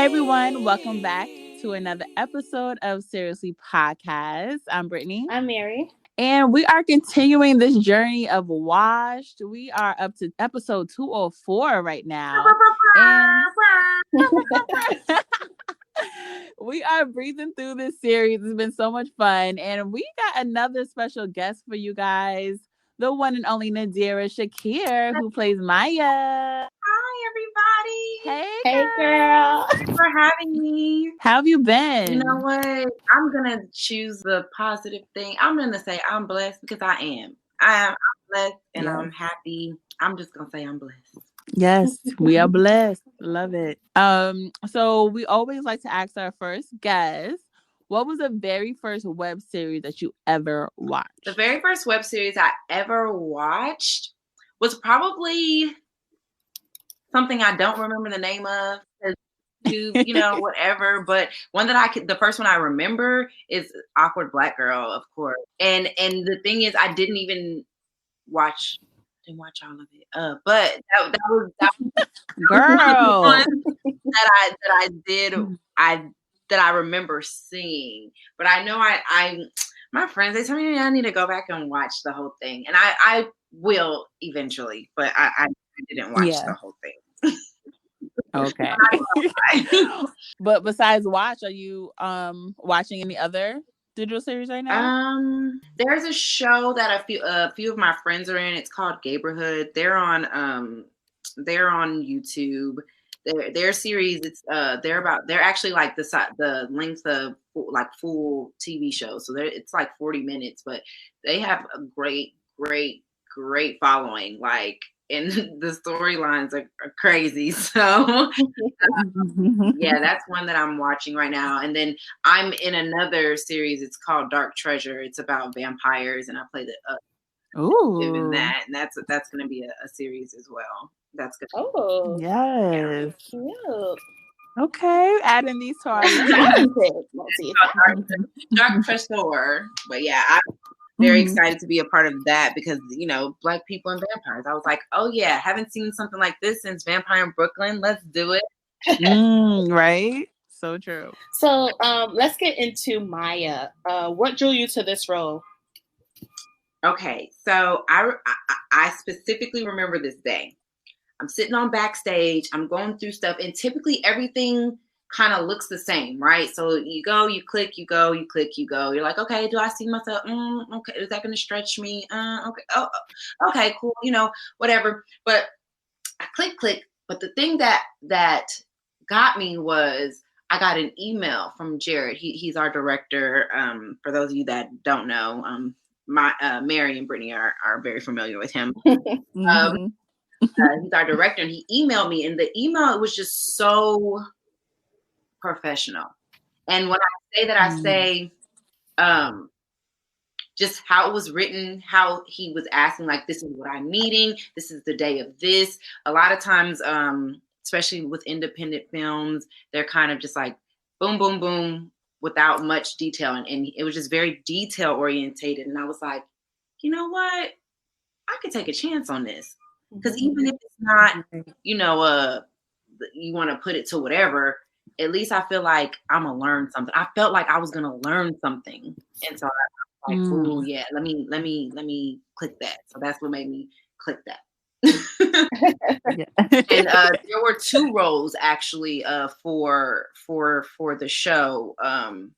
everyone, welcome back to another episode of Seriously Podcast. I'm Brittany. I'm Mary. And we are continuing this journey of Washed. We are up to episode 204 right now. And we are breezing through this series. It's been so much fun. And we got another special guest for you guys. The one and only Nadirah Shakir, who plays Maya. Hi, everybody. Hey, girl. Thanks for having me. How have you been? You know what? I'm going to choose the positive thing. I'm going to say I'm blessed because I am. I'm blessed and I'm happy. I'm just going to say I'm blessed. Yes, we are blessed. Love it. So we always like to ask our first guest, what was the very first web series that you ever watched? The very first web series I ever watched was probably something I don't remember the name of, whatever. But one that the first one I remember is Awkward Black Girl, of course. And the thing is, I didn't watch all of it. But that was girl one that I remember seeing. But I know my friends, they tell me I need to go back and watch the whole thing, and I will eventually. But I didn't watch the whole thing. Okay. But besides Watch, are you watching any other digital series right now? There's a show that a few of my friends are in. It's called Gayborhood. They're on YouTube. Their series, they're actually like the length of like full TV shows. So it's like 40 minutes, but they have a great following. Like, and the storylines are crazy. So yeah, that's one that I'm watching right now. And then I'm in another series. It's called Dark Treasure. It's about vampires, and I play in that. And that's going to be a series as well. That's good. Oh, yes. Yeah. Okay, adding these to our Dark Treasure. But yeah, I'm very excited to be a part of that because, Black people and vampires. I was like, oh yeah, haven't seen something like this since Vampire in Brooklyn. Let's do it. Right? So true. So let's get into Maya. What drew you to this role? Okay, so I specifically remember this day. I'm sitting on backstage. I'm going through stuff, and typically everything kind of looks the same, right? So you go, you click, you go, you click, you go. You're like, okay, do I see myself? Okay, is that going to stretch me? Okay, oh, okay, cool, whatever. But I click. But the thing that got me was I got an email from Jared. He's our director. For those of you that don't know, Mary and Brittany are very familiar with him. He's our director, and he emailed me, and the email was just so professional. And when I say that, I say just how it was written, how he was asking, like, this is what I'm needing, this is the day of this. A lot of times, especially with independent films, they're kind of just like boom, boom, boom, without much detail. And it was just very detail orientated. And I was like, you know what? I could take a chance on this. Because even if it's not, you want to put it to whatever, at least I feel like I'm going to learn something. I felt like I was going to learn something. And so I was like, oh yeah, let me click that. So that's what made me click that. And there were 2 roles actually for the show. And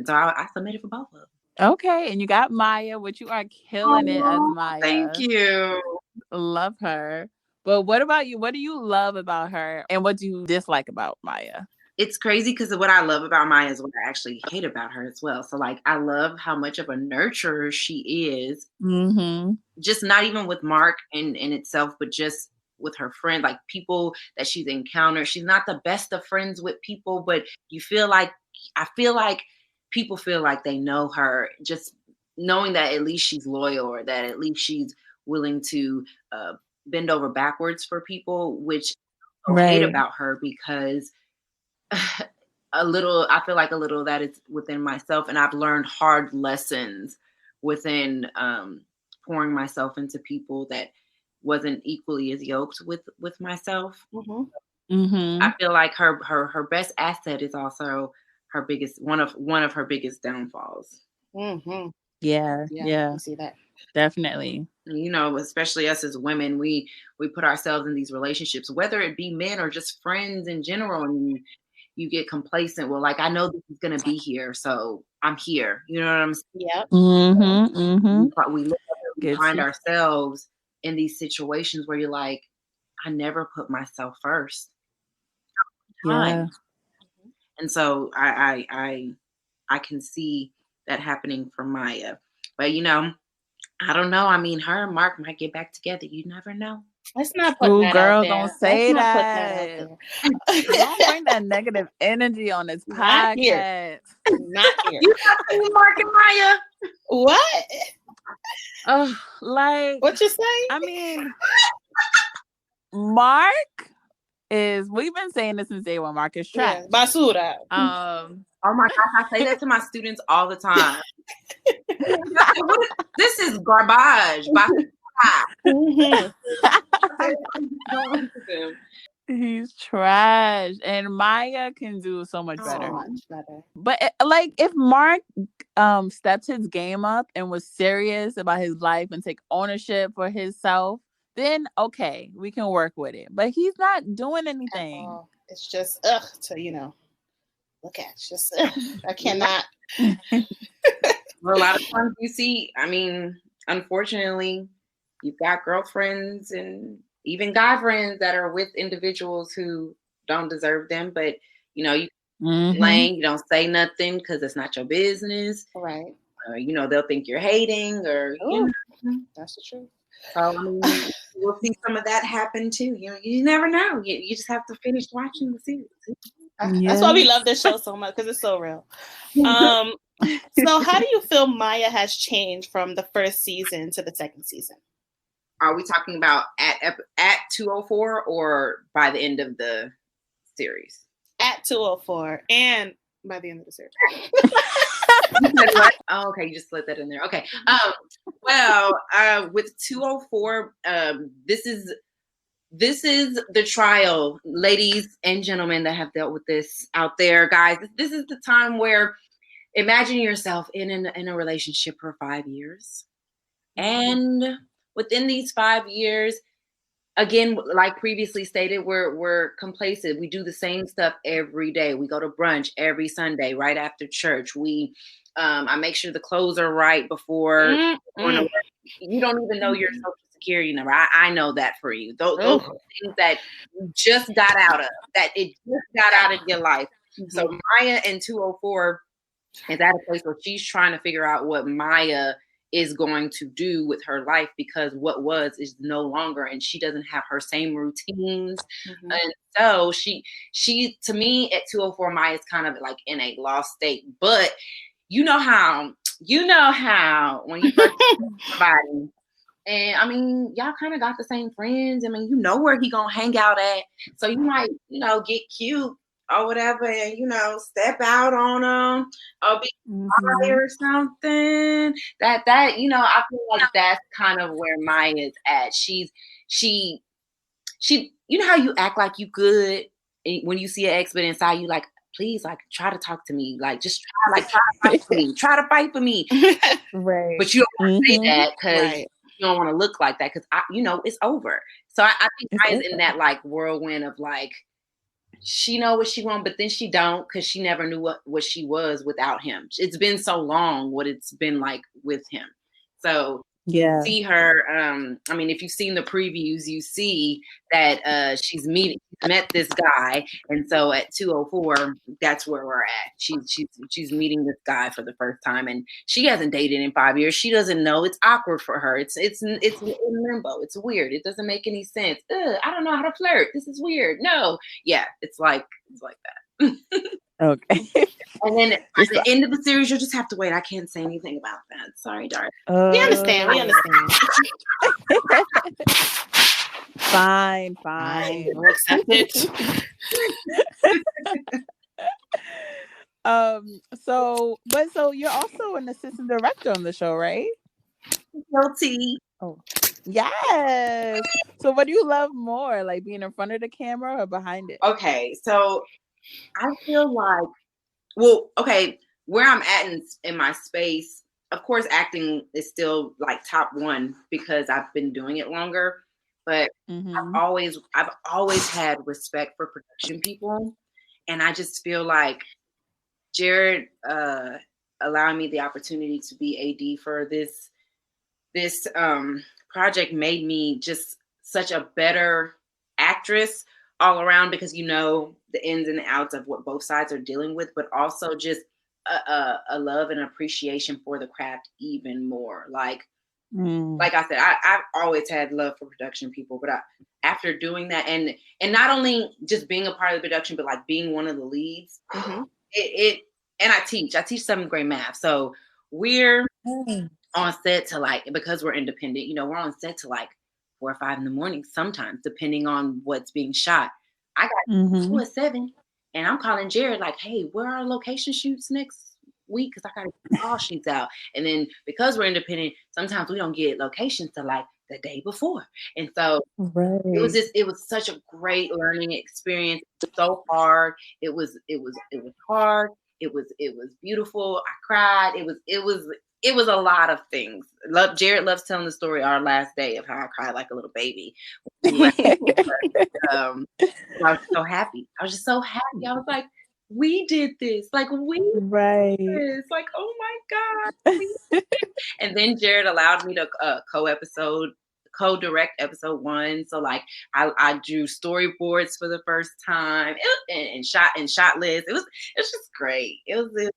so I submitted for both of them. Okay, and you got Maya, which you are killing it as Maya. Thank you. Love her. But what about you? What do you love about her, and what do you dislike about Maya? It's crazy because what I love about Maya is what I actually hate about her as well. So like, I love how much of a nurturer she is. Just not even with Mark in itself, but just with her friend, like people that she's encountered. She's not the best of friends with people, but I feel like people feel like they know her, just knowing that at least she's loyal, or that at least she's willing to bend over backwards for people, which I hate about her because I feel like a little that it's within myself, and I've learned hard lessons within pouring myself into people that wasn't equally as yoked with myself. I feel like her best asset is also her biggest one of her biggest downfalls. Yeah. I see that. Definitely. You know, especially us as women, we put ourselves in these relationships, whether it be men or just friends in general, and you get complacent. Well, like, I know this is gonna be here, so I'm here. You know what I'm saying? Yep. We look up and we find ourselves in these situations where you're like, I never put myself first. Yeah. And so I can see that happening for Maya. But you know, I don't know. I mean, her and Mark might get back together. You never know. Let's not put that girl, out there. don't say Let's not that. put that out there. Don't bring that negative energy on this Not podcast. here. Not here. You not seeing Mark and Maya? What? Like, what you say? I mean, Mark is. We've been saying this since day one. Mark is trash. Yeah, basura. Oh my gosh, I say that to my students all the time. This is garbage. He's trash, and Maya can do so much better. But like, if Mark stepped his game up and was serious about his life and take ownership for himself, then okay, we can work with it. But he's not doing anything. It's just to look at. It's just I cannot. Well, a lot of times you see, I mean, unfortunately, you've got girlfriends and even guy friends that are with individuals who don't deserve them, but you know, you you don't say nothing because it's not your business, right? You know, they'll think you're hating, or you know. That's the truth. So I mean, we'll see some of that happen too. You know, you never know. You just have to finish watching the series. That's why we love this show so much, because it's so real. So how do you feel Maya has changed from the first season to the second season? Are we talking about at 204 or by the end of the series? At 204 and by the end of the series. Oh, okay, you just slid that in there. Okay. Well, with 204, this is the trial, ladies and gentlemen that have dealt with this out there, guys. This is the time where imagine yourself in a relationship for 5 years, and within these 5 years, again, like previously stated, we're complacent. We do the same stuff every day. We go to brunch every Sunday right after church. I make sure the clothes are right before going to work. You don't even know your social security number. I know that for you. Those are things that you just got out of, that it just got out of your life. So Maya in 204 is at a place where she's trying to figure out what Maya is going to do with her life, because what was is no longer, and she doesn't have her same routines. And so she to me at 204, Maya is kind of like in a lost state. But you know how when you first meet somebody, and I mean, y'all kind of got the same friends. I mean, you know where he gonna hang out at, so you might, get cute or whatever, and step out on them or be shy or something. That I feel like that's kind of where Maya is at. She you know how you act like you good when you see an ex, but inside you like, please, like, try to talk to me, like, just try to fight for me, try to fight for me, right? But you don't want to say that because you don't want to look like that, because it's over. So I think Maya's in that like whirlwind of like, she know what she want, but then she don't, because she never knew what she was without him. It's been so long what it's been like with him. So you see her, I mean, if you've seen the previews, you see that she's met this guy, and so at 204, that's where we're at. She's meeting this guy for the first time, and she hasn't dated in 5 years. She doesn't know. It's awkward for her. It's in limbo. It's weird. It doesn't make any sense. I don't know how to flirt. This is weird. No, yeah, it's like that. Okay. And then at the end of the series, you'll just have to wait. I can't say anything about that. Sorry, darling. We understand. Fine. We'll accept it. So you're also an assistant director on the show, right? Guilty. Oh. Yes. So what do you love more, like being in front of the camera or behind it? Okay, so I feel like, well, okay, where I'm at in my space, of course, acting is still like top one because I've been doing it longer. But I've always had respect for production people, and I just feel like Jared allowing me the opportunity to be AD for this project made me just such a better actress all around, because you know the ins and outs of what both sides are dealing with, but also just a love and appreciation for the craft even more. Like I said, I've always had love for production people, but after doing that and not only just being a part of the production, but like being one of the leads, it and I teach 7th grade math, so we're on set to like, because we're independent, you know, we're on set to like 4 or 5 in the morning sometimes, depending on what's being shot. I got school at 7, and I'm calling Jared like, hey, where are our location shoots next week? Because I got to get call sheets out. And then because we're independent, sometimes we don't get locations till like the day before. And so it was such a great learning experience. So hard. It was hard. It was beautiful. I cried. It was a lot of things. Jared loves telling the story our last day of how I cried like a little baby. I was so happy. I was just so happy. I was like, we did this. Like, we did this. Like, oh my God. And then Jared allowed me to co-direct episode 1. So like I drew storyboards for the first time and shot lists. It was just great. It was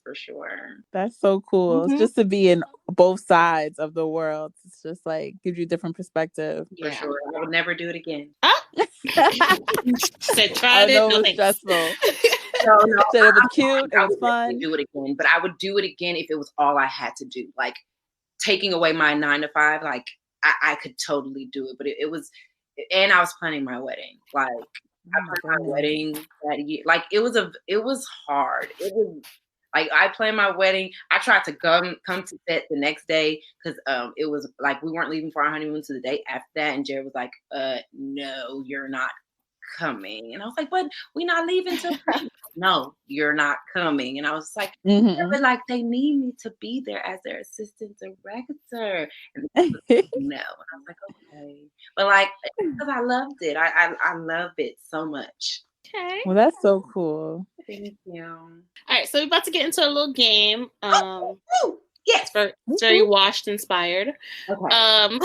for sure. That's so cool. It's just to be in both sides of the world. It's just like gives you different perspective. For sure. I would never do it again. Said tried it. No, it was stressful. No. Said it was cute. It was fun. Do it again, but I would do it again if it was all I had to do. Like taking away my 9 to 5. Like I could totally do it, but it was, and I was planning my wedding. Like I planned my wedding that year. Like it was hard. It was. Like I planned my wedding. I tried to come to set the next day because it was like we weren't leaving for our honeymoon to the day after that. And Jared was like, no, you're not coming. And I was like, but we're not leaving till no, you're not coming. And I was like, but like they need me to be there as their assistant director. And no. And I was like, okay. But like because I loved it. I love it so much. Okay. Well, that's so cool. Thank you. All right, so we're about to get into a little game. Yes. It's very Washed inspired. Okay.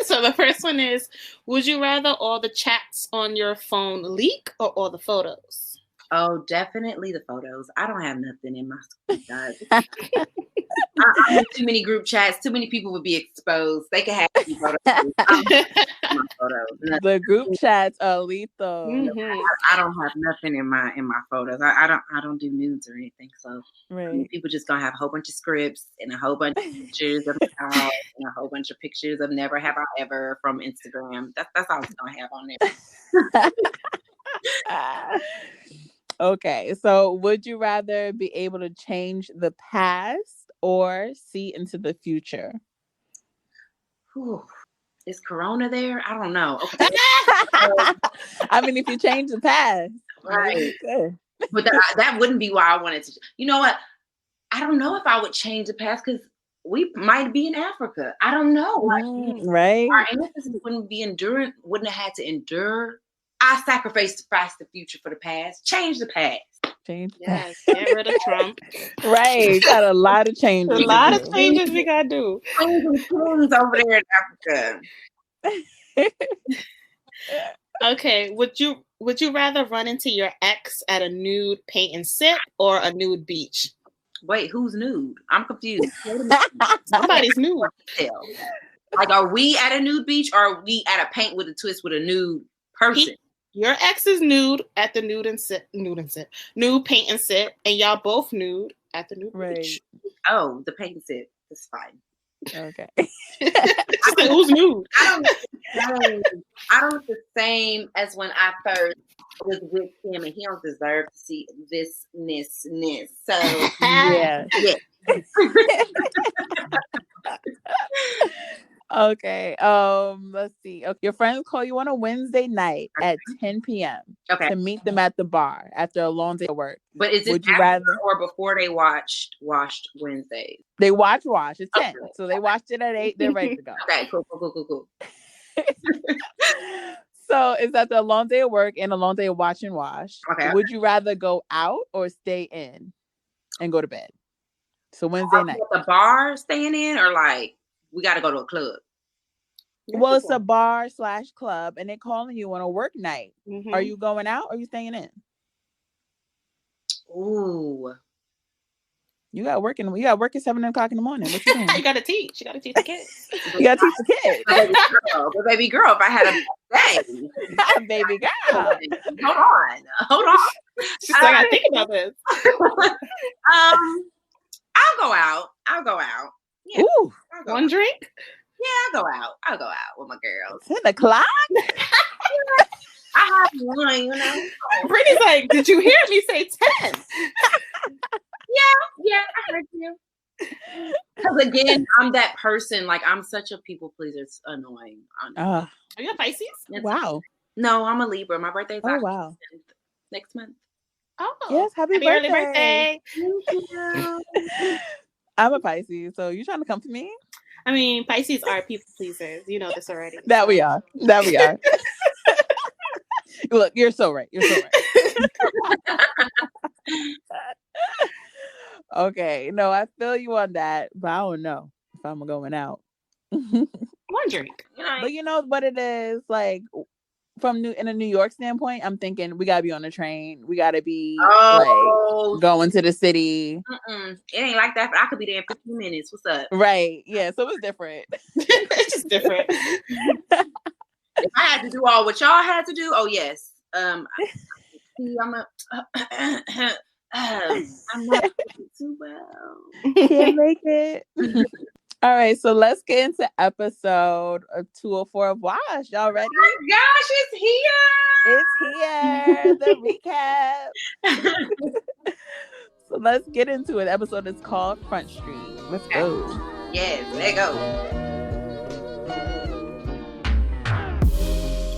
So the first one is, would you rather all the chats on your phone leak or all the photos? Oh, definitely the photos. I don't have nothing in my school, guys. I'm in too many group chats. Too many people would be exposed. They could have photos. The group chats are lethal. I don't have nothing in my photos. I don't do nudes or anything. So people just gonna have a whole bunch of scripts and a whole bunch of pictures of the house and a whole bunch of pictures of never have I ever from Instagram. That's all it's gonna have on there. Okay, so would you rather be able to change the past or see into the future? Whew. Is Corona there? I don't know. Okay. I mean, if you change the past, right? But that wouldn't be why I wanted to. You know what? I don't know if I would change the past because we might be in Africa. I don't know. Like, right? Our ancestors wouldn't have had to endure. I sacrificed the future for the past. Change the past. Get rid of Trump. Right. Got a lot of changes. A lot of changes we gotta do. Things over there in Africa. Okay. Would you rather run into your ex at a nude paint and sip or a nude beach? Wait, who's nude? I'm confused. Somebody's nude. Like, are we at a nude beach or are we at a paint with a twist with a nude person? Your ex is nude at the nude paint and sit, and y'all both nude at the nude beach. Oh, the paint and sit. That's fine. Okay. Who's nude? I don't the same as when I first was with him, and he don't deserve to see this. So yeah. Okay. Let's see. Okay. Your friends call you on a Wednesday night at 10 p.m. Okay. to meet them at the bar after a long day of work. But is it Would you rather or before they washed Wednesdays? They watch it's 10. Okay. So they watched it at 8, they're ready to go. Okay, cool. So it's after a long day of work and a long day of wash. Okay. Would you rather go out or stay in and go to bed? So Wednesday night. At the bar staying in, or like we got to go to a club? Well, it's a bar / club, and they're calling you on a work night. Mm-hmm. Are you going out or are you staying in? Ooh. You got work at 7 o'clock in the morning. What you doing? You gotta teach. You gotta teach the kids. You gotta teach the kids. But baby girl, if I had a day. Baby girl. Hold on. She's like, I think about this. I'll go out. Yeah. Ooh. One drink? Yeah, I'll go out with my girls. 10 o'clock? I have one, you know. Brittany's like, did you hear me say 10? Yeah, I heard you. Because again, I'm that person. Like, I'm such a people pleaser. It's annoying. Are you a Pisces? Wow. No, I'm a Libra. My birthday's next month. Oh, yes, happy birthday. Early birthday. Thank you. I'm a Pisces, so you trying to come for me? I mean, Pisces are people pleasers. You know this already. That we are. Look, you're so right. Okay, no, I feel you on that, but I don't know if I'm going out. One drink. But you know what it is, like in a New York standpoint, I'm thinking we gotta be on the train. We gotta be like going to the city. It ain't like that. But I could be there in 15 minutes. What's up? Right. Yeah. So it's different. It's just different. If I had to do all what y'all had to do, oh yes. I'm not too well. Can't make it. All right, so let's get into episode 204 of Wash. Y'all ready? Oh my gosh, it's here. The recap. So let's get into it. The episode is called Front Street. Let's go. Yes, let go.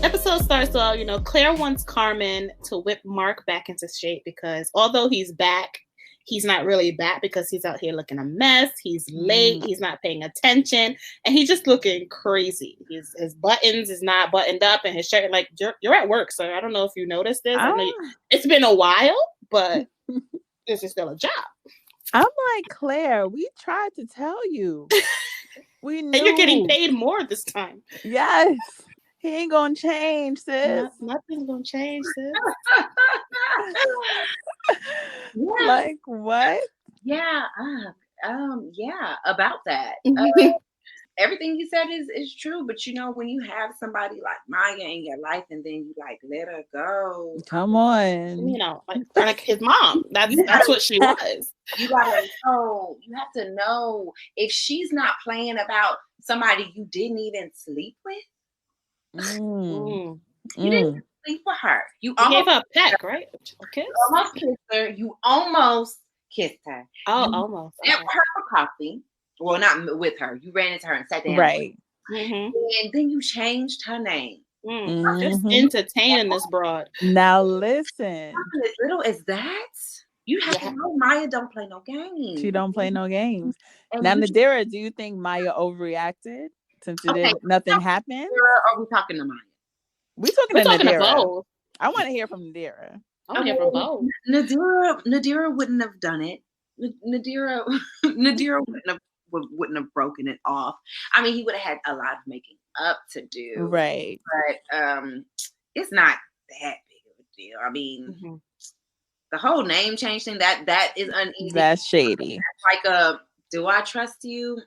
Episode starts off, Claire wants Carmen to whip Mark back into shape because although he's back, he's not really back because he's out here looking a mess. He's late. He's not paying attention. And he's just looking crazy. His buttons is not buttoned up and his shirt, like, you're at work, sir. I don't know if you noticed this. I know it's been a while, but this is still a job. I'm like, Claire, we tried to tell you. We knew. And you're getting paid more this time. Yes. He ain't gonna change, sis. Nothing's gonna change, sis. Yeah. Like what? Yeah. About that. Everything you said is true, but when you have somebody like Maya in your life and then you like let her go. Come on. Like his mom. That's what she was. You gotta know. You have to know if she's not playing about somebody you didn't even sleep with. You didn't sleep with her. You almost gave her a peck, right? A kiss? Almost kissed her. You almost kissed her. Oh, almost. Met with her for coffee. Well, not with her. You ran into her and sat down. Right. And then you changed her name. Just entertaining this broad. Now listen. As little as that, you have to know Maya don't play no games. She don't play no games. And now, Nadirah, do you think Maya overreacted? Since nothing happened? Or are we talking to Maya? We're talking to both. I want to hear from Nadirah. I want to hear from both. Nadirah wouldn't have done it. Nadirah wouldn't have broken it off. I mean, he would have had a lot of making up to do. Right. But it's not that big of a deal. I mean, the whole name change thing, that is uneasy. That's shady. That's like do I trust you?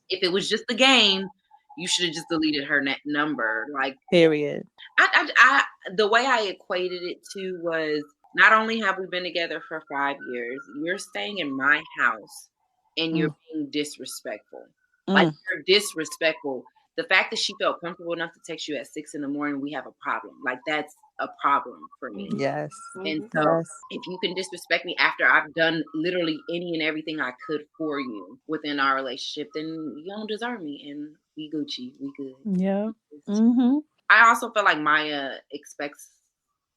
If it was just the game, you should have just deleted her number. Like, period. I the way I equated it to was not only have we been together for 5 years, you're staying in my house and you're being disrespectful. Like, you're disrespectful. The fact that she felt comfortable enough to text you at 6 a.m, we have a problem. Like, that's a problem for me. Yes. And so if you can disrespect me after I've done literally any and everything I could for you within our relationship, then you don't deserve me. And we Gucci, we good. Yeah. Mm-hmm. I also feel like Maya expects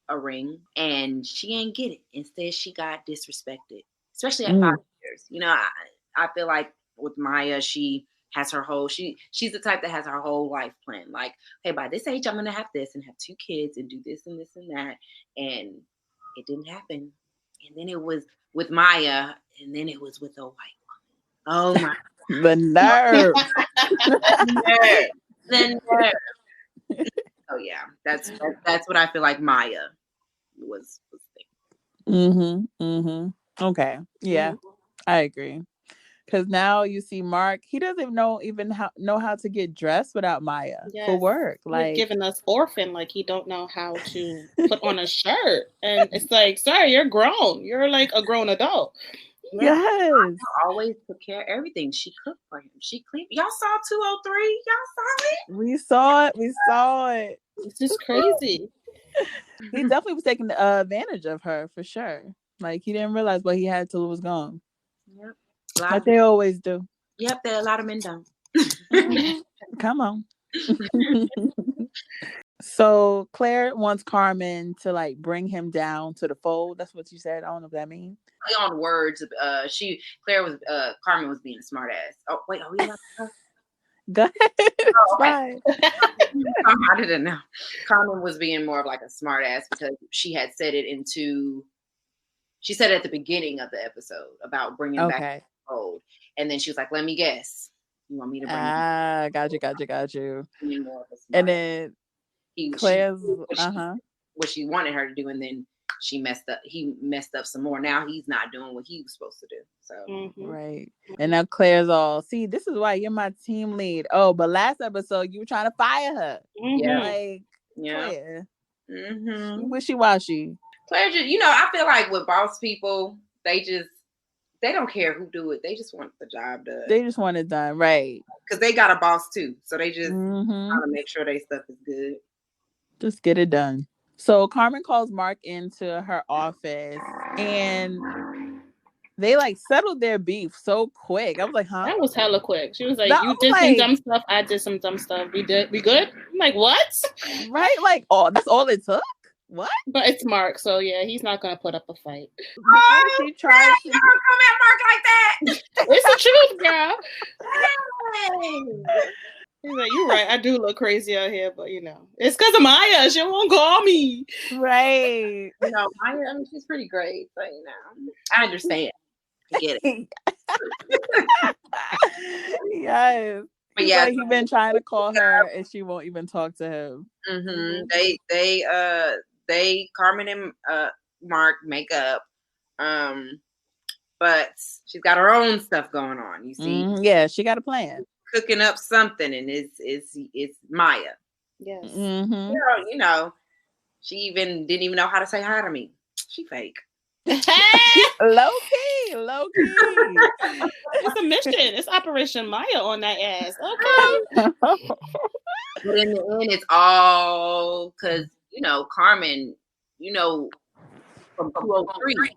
a ring and she ain't get it. Instead, she got disrespected, especially at 5 years. You know, I feel like with Maya, she has her whole, she's the type that has her whole life plan. Like, hey, by this age, I'm going to have this and have 2 kids and do this and this and that. And it didn't happen. And then it was with Maya, and then it was with a white woman. Oh my. The nerve. The nerve. Oh yeah, that's what I feel like Maya was thinking. Okay. Yeah, I agree. Because now you see Mark, he doesn't even know how to get dressed without Maya for work. Like, he's giving us orphan, like he don't know how to put on a shirt, and it's like, sir, you're grown. You're like a grown adult. Yes. I always took care of everything. She cooked for him. She cleaned. Y'all saw 203? Y'all saw it? We saw it. We saw it. This is crazy. He definitely was taking advantage of her for sure. Like, he didn't realize what he had till it was gone. Yep. Like they always do. Yep, a lot of men don't. Come on. So Claire wants Carmen to like bring him down to the fold. That's what you said. I don't know what that means. On words, Carmen was being a smart ass. Oh wait, are we allowed to? Go ahead. Oh, okay. I didn't know. Carmen was being more of like a smart ass because she had said it at the beginning of the episode about bringing back the fold, and then she was like, "Let me guess, you want me to bring?" Got you. And then Claire's what she wanted her to do, and then she messed up. He messed up some more. Now he's not doing what he was supposed to do. So right. And now Claire's all, see, this is why you're my team lead. Oh, but last episode you were trying to fire her. Yeah. Like, Claire. Wishy washy. Claire just, I feel like with boss people, they don't care who do it. They just want the job done. They just want it done, right? Because they got a boss too, so they just want to make sure their stuff is good. Just get it done. So Carmen calls Mark into her office, and they like settled their beef so quick. I was like, huh? That was hella quick. She was like, you did some dumb stuff, I did some dumb stuff. We good? I'm like, what? Right? Like, that's all it took? What? But it's Mark, so yeah, he's not gonna put up a fight. She tried to come at Mark like that. It's the truth, girl. He's like, you're right. I do look crazy out here, but it's because of Maya. She won't call me. Right. Maya, I mean, she's pretty great, but I understand. I get it. Yes. But yeah, like he's been trying to call her, and she won't even talk to him. They Carmen and Mark make up, but she's got her own stuff going on. You see, yeah, she got a plan, cooking up something, and it's Maya. Yes, she even didn't even know how to say hi to me. She fake. Low key. It's a mission. It's Operation Maya on that ass. Okay. But in the end, it's all because Carmen. From 203,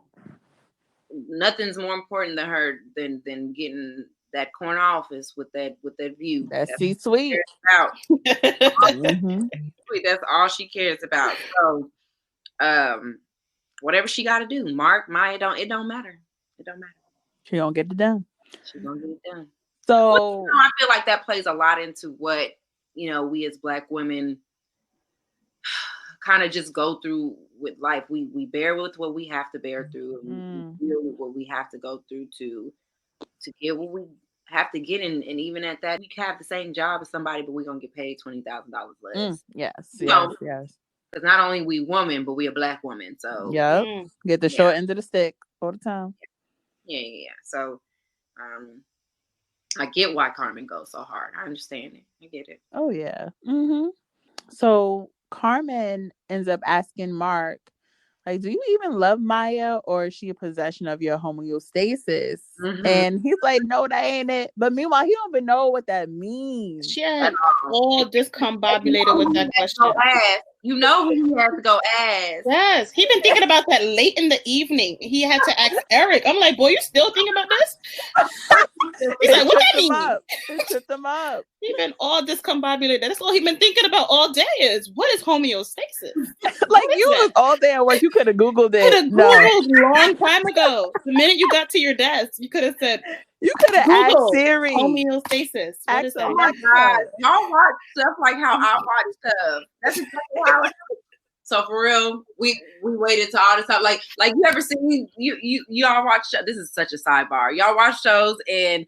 nothing's more important to her than getting that corner office with that view. That's C-suite. That's all she cares about. So, whatever she got to do, Maya, it don't matter. It don't matter. She don't get it done. She gonna get it done. So I feel like that plays a lot into what we as Black women kind of just go through with life. We bear with what we have to bear through, and we deal with what we have to go through to get what we have to get. And even at that, we can have the same job as somebody, but we're gonna get paid $20,000 less. Yes. Because not only we women, but we a Black woman. So get the short end of the stick all the time. Yeah. So I get why Carmen goes so hard. I understand it. I get it. Oh yeah. So Carmen ends up asking Mark, like, do you even love Maya, or is she a possession of your homeostasis? And he's like, no, that ain't it. But meanwhile, he don't even know what that means. She had all discombobulated with that question. You know who he has to go ask. Yes, he been thinking about that late in the evening. He had to ask Eric. I'm like, boy, you still thinking about this? He's like, what that mean? It tripped him up. He been all discombobulated. That's all he been thinking about all day is, what is homeostasis? Like, you was all day at work. You could have Googled it. Could have Googled long time ago. The minute you got to your desk, you could have said, you could have asked Siri. Homeostasis. What is that? Oh my God. Y'all watch stuff like how I watch stuff. That's exactly how So for real, we waited till all this time. Like you ever seen you all watch shows? This is such a sidebar. Y'all watch shows and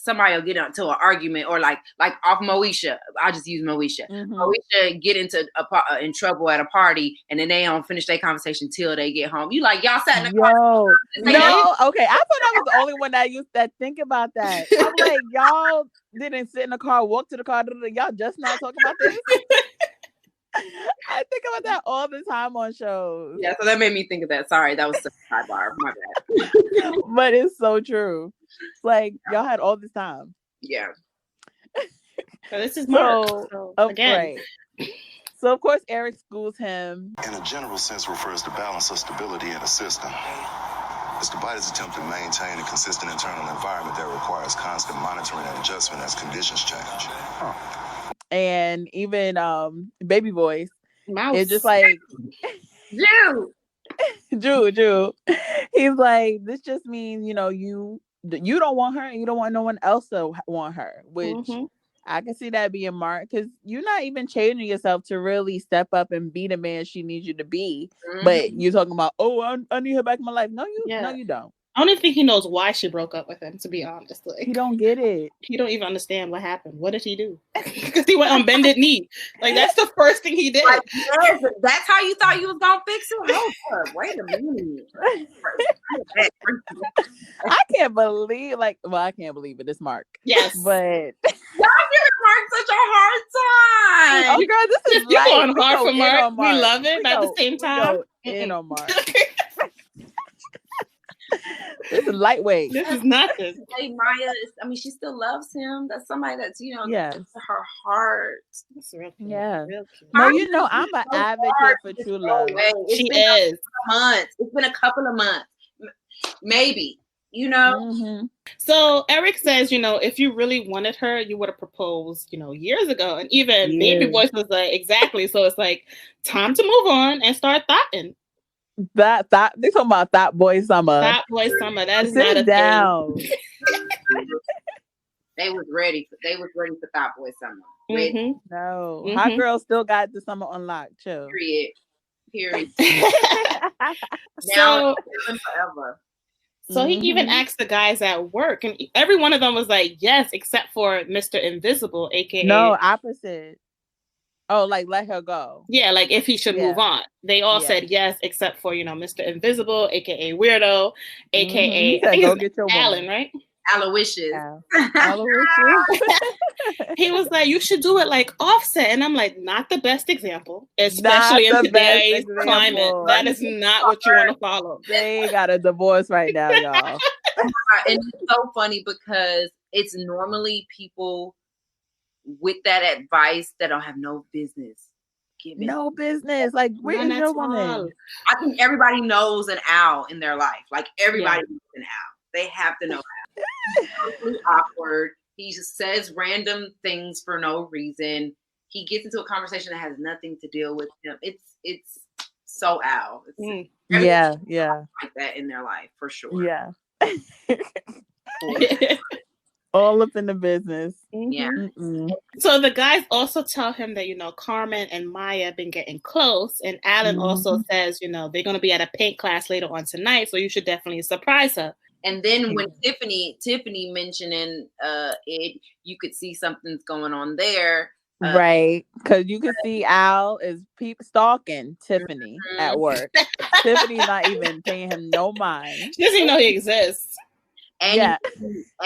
somebody will get into an argument or like off Moesha. I just use Moesha. Mm-hmm. Moesha get into in trouble at a party and then they don't finish their conversation till they get home. You like y'all sat in the car. No, okay. I thought I was the only one that used that. Think about that. I'm like, y'all didn't sit in the car, walk to the car. Y'all just not talking about this. I think about that all the time on shows. Yeah, so that made me think of that. Sorry, that was such a sidebar. My bad. But it's so true. Like, y'all had all this time. Yeah. So this is Mark. Again. So of course Eric schools him. In a general sense, refers to balance or stability in a system. It's the body's attempt to maintain a consistent internal environment that requires constant monitoring and adjustment as conditions change. And even baby voice, Mouse. It's just like Drew. He's like, this just means, you don't want her and you don't want no one else to want her, which I can see that being Mark, because you're not even changing yourself to really step up and be the man she needs you to be. But you're talking about, I need her back in my life. No, you don't. I don't even think he knows why she broke up with him, to be honest. Like, he don't get it. He don't even understand what happened. What did he do? Because he went on bended knee. Like, that's the first thing he did. Like, yes, that's how you thought you was going to fix it? Hold up. Wait a minute. I can't believe, I can't believe it. It's Mark. Yes. But y'all giving Mark such a hard time. Oh, girl, this is you're going hard for Mark. We love it, but at the same time, in on Mark. This is lightweight. This is nothing. Hey, Maya, she still loves him. That's somebody that's, her heart. That's real cute. Yeah. Real cute. No, I'm an advocate for true love. She is. It's been a couple of months. Maybe, So Eric says, if you really wanted her, you would have proposed, years ago. And even Baby Voice was like, exactly. So it's like, time to move on and start thoughting. They talking about Thought Boy Summer. Thought Boy Summer. That is not a thing. They was ready for Thought Boy Summer. Mm-hmm. No, Hot Girl still got the summer unlocked. Chill. Period. Now, forever. So he even asked the guys at work, and every one of them was like, yes, except for Mr. Invisible, aka no, opposite. Oh, like let her go. Yeah, like if he should move on. They all said yes, except for, Mr. Invisible, aka Weirdo, aka I think go get your Alan, woman. Right? Aloysius. He was like, you should do it like Offset. And I'm like, not the best example, especially in today's climate. That is not what you want to follow. They got a divorce right now, y'all. And it's so funny because it's normally people with that advice that don't have no business giving. No business. Like, where is your woman? I think everybody knows an Al in their life. Like, everybody knows an Al. They have to know Al. It's really awkward. He just says random things for no reason. He gets into a conversation that has nothing to deal with him. It's so Al. Yeah. Like that in their life, for sure. Yeah. All up in the business. Yeah. Mm-mm. So the guys also tell him that, Carmen and Maya have been getting close. And Alan also says, they're going to be at a paint class later on tonight. So you should definitely surprise her. And then when Tiffany mentioning it, you could see something's going on there. Right. Because you can see Al is stalking Tiffany at work. Tiffany's not even paying him no mind. She doesn't even know he exists. And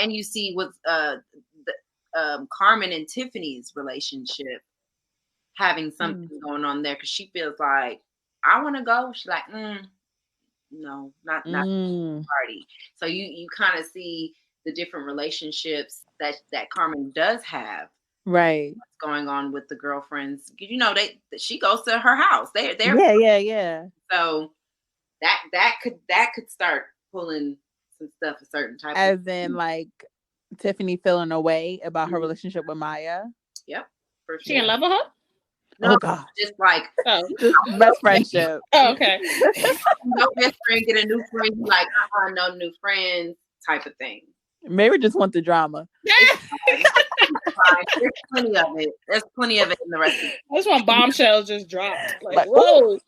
you see with Carmen and Tiffany's relationship having something going on there, because she feels like, I want to go. She's like, no, not the party. So you kind of see the different relationships that Carmen does have Right. what's going on with the girlfriends. You know, she goes to her house. They're Yeah. So that could start pulling some stuff a certain type as of in like Tiffany feeling away about her relationship with Maya. Yep, for sure. She in love with her? No, oh God, just like just best friendship. Oh, okay. No best friend get a new friend. You like no new friends type of thing. Maybe just want the drama. There's plenty of it. There's plenty of it in the rest of it. I just want bombshells just dropped. Like whoa.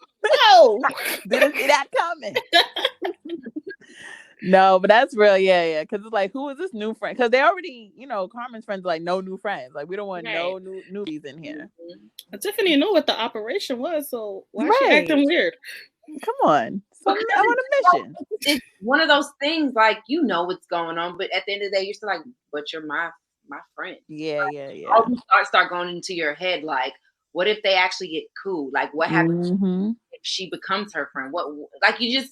Didn't see that coming. No, but that's real, yeah. Because it's like, who is this new friend? Because they already, Carmen's friends are like, no new friends. Like, we don't want no newbies in here. Mm-hmm. Tiffany knew what the operation was, so why is she acting weird? Come on. So I'm on a mission. It's one of those things, like, you know what's going on, but at the end of the day, you're still like, but you're my friend. Yeah. All you start going into your head, like, what if they actually get cool? Like, what happens if she becomes her friend? What, like, you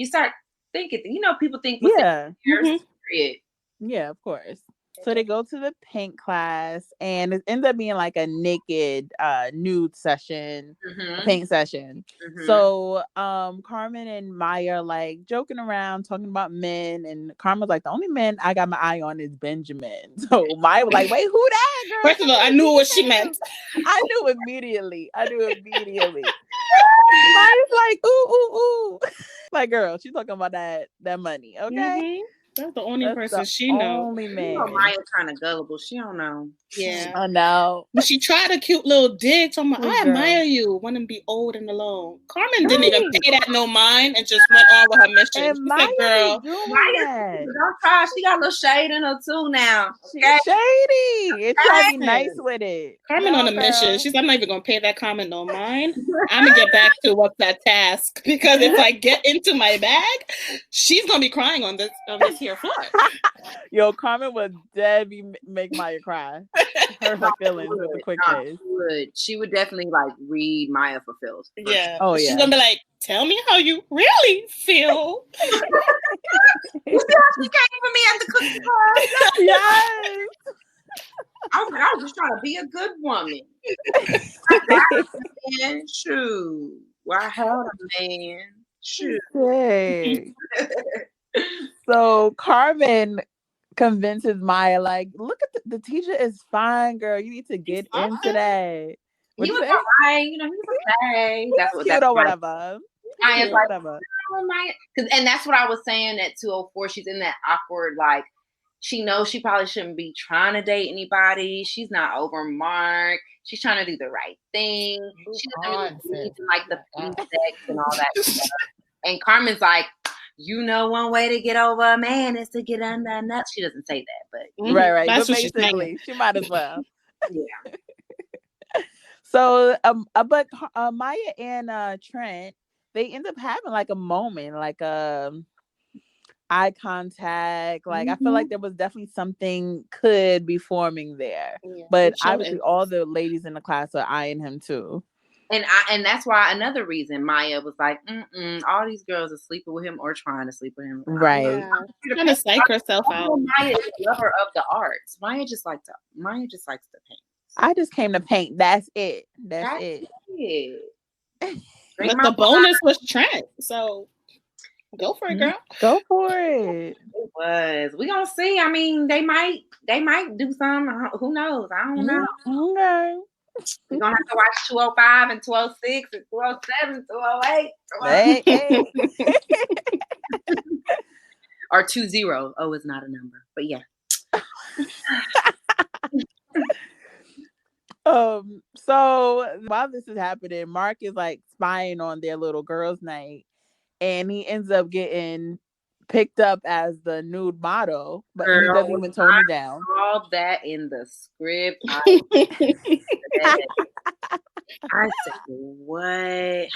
start thinking, people think, period. Yeah, of course. So they go to the paint class, and it ends up being like a naked nude session, paint session. So Carmen and Maya are like joking around, talking about men, and Carmen's like, the only man I got my eye on is Benjamin. So Maya was like, wait, who that girl? First of all, I knew what she meant. I knew immediately. Maya's like, ooh. Like, girl, she's talking about that money, okay? That's the only person she knows. Only man. Maya kind of gullible. She don't know. Yeah. I know. But she tried a cute little dig. So I'm like, I admire you. Want to be old and alone. Carmen didn't even pay that no mind and just went on with her mission. And Maya, girl, Maya, don't try. She got a little shade in her too now. She's shady. It's trying to be nice with it. Carmen on a mission. She's I'm not even gonna pay that Carmen no mind. I'm gonna get back to what's that task, because if I get into my bag, she's gonna be crying on this here floor. Yo, Carmen would make Maya cry. Her feelings with the quickness. She would definitely like read Maya for feels. Yeah. Oh yeah. She's gonna be like, tell me how you really feel. You see how she came for me at the cookie club? Yes. I was just trying to be a good woman. Man, shoot. Why hell man? Shoot. So Carmen convinces Maya, like, look at the teacher is fine, girl. You need to get into that. He was alright, he was okay. That's what cute or whatever. Maya's like, whatever. And that's what I was saying at 204. She's in that awkward, like, she knows she probably shouldn't be trying to date anybody. She's not over Mark. She's trying to do the right thing. She doesn't really believe in like the sex and all that stuff. And Carmen's like, one way to get over a man is to get under a nut. She doesn't say that, but right. That's but what basically, she might as well. Yeah. So, but Maya and Trent, they end up having like a moment, like eye contact. Like I feel like there was definitely something could be forming there, but obviously all the ladies in the class are eyeing him too. And that's why another reason Maya was like, all these girls are sleeping with him or trying to sleep with him. Right. She's trying to psych herself out. Maya is a lover of the arts. Maya just likes to paint. I just came to paint. That's it. That's it. But the bonus was Trent. So go for it, girl. Go for it. It was. We gonna see. I mean, they might do something. Who knows? I don't know. Okay. We're gonna have to watch 205 and 206 and 207, 208. Or 20. Oh, it's not a number. But yeah. So while this is happening, Mark is like spying on their little girls' night, and he ends up getting picked up as the nude model, but he doesn't even tone it down. I saw that in the script. I said, what?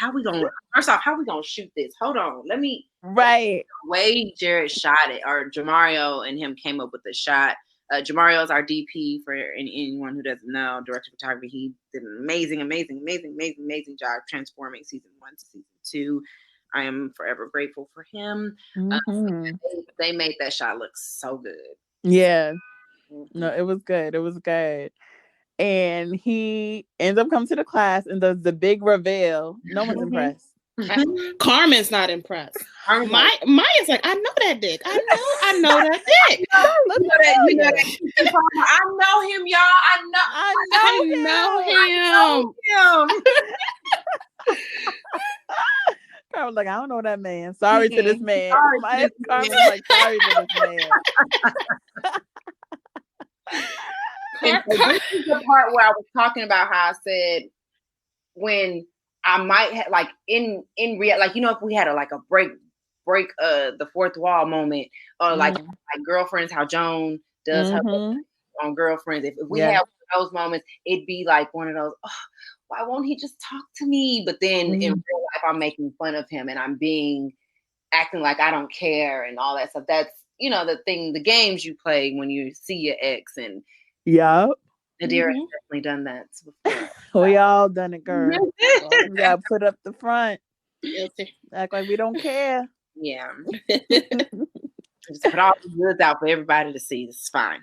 First off, how we gonna shoot this? Hold on. Let me. Right. The way Jared shot it, or Jamario and him came up with the shot. Jamario is our DP for anyone who doesn't know, director of photography. He did an amazing job transforming season 1 to season 2. I am forever grateful for him. They made that shot look so good. Yeah. No, it was good. And he ends up coming to the class and does the big reveal. No one's impressed. Carmen's not impressed. Maya's like, I know that dick. I know that dick. I know him, y'all. I know him. Carmen was like, I don't know that man. Sorry to this man. Carmen's like, sorry to this man. And so this is the part where I was talking about how I said when I might have like in real, like, you know, if we had a break the fourth wall moment, or like Girlfriends, how Joan does her on Girlfriends. If we have those moments, it'd be like one of those, oh, why won't he just talk to me? But then in real life, I'm making fun of him and I'm acting like I don't care and all that stuff. That's, you know, the games you play when you see your ex. And Nadirah definitely done that before. We all done it, girl. We gotta put up the front. Act like we don't care. Yeah. Just put all the goods out for everybody to see. It's fine.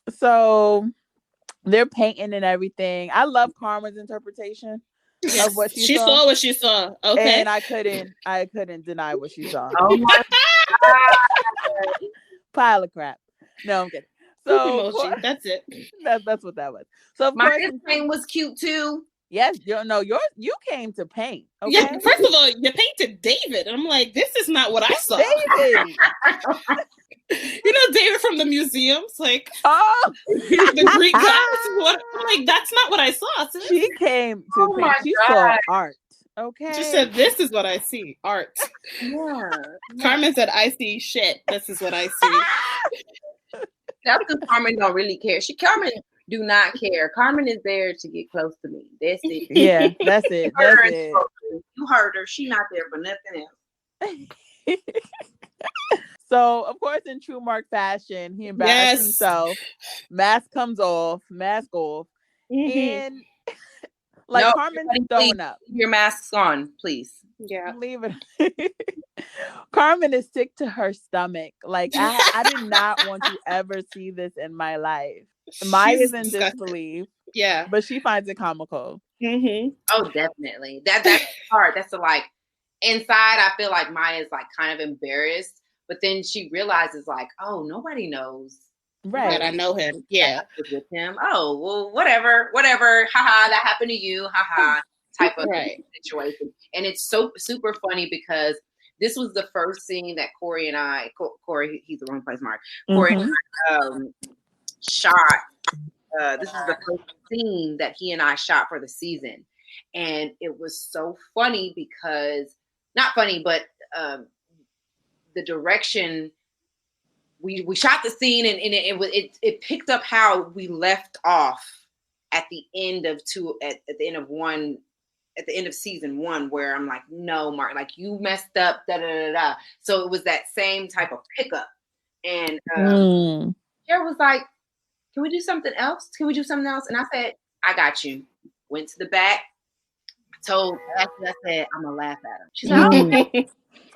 So they're painting and everything. I love Carmen's interpretation of what she saw. She saw what she saw. Okay. And I couldn't deny what she saw. Oh my God. Pile of crap. No, I'm kidding. So emoji. That's it. That's what that was. So of my course, paint was cute too. Yes, you came to paint. Okay? Yeah, first of all, you painted David. I'm like, this is not what I saw. David. You know David from the museums, like the Greek gods. What? I'm like, that's not what I saw. Sis. She came to paint. She saw art. Okay. She said, "This is what I see, art." Yeah. Carmen said, "I see shit. This is what I see." That's because Carmen don't really care. Carmen do not care. Carmen is there to get close to me. That's it. Yeah, that's it. You heard her. She not there for nothing else. So, of course, in true Mark fashion, he embarrassed himself. Mask off. And like Carmen's throwing up. Leave your masks on, please. Yeah. Leave it. Carmen is sick to her stomach. Like, I did not want to ever see this in my life. Maya's in disbelief. Yeah. But she finds it comical. Oh, definitely. That's hard. That's inside, I feel like Maya's like kind of embarrassed, but then she realizes like, oh, nobody knows. Right. That I know him. Yeah. With him. Oh, well, whatever. Haha, that happened to you. Haha. Type of situation. And it's so super funny because this was the first scene that Corey, he's the one who plays Mark. Corey and I shot. This is the first scene that he and I shot for the season. And it was so funny because, not funny, but the direction, we shot the scene and it picked up how we left off at the end of season 1, where I'm like, no, Mark, like you messed up, da da da da. So it was that same type of pickup. And Jared was like, can we do something else? And I said, I got you. Went to the back. Told Ashley, I said, I'm gonna laugh at him. She's like, oh, okay.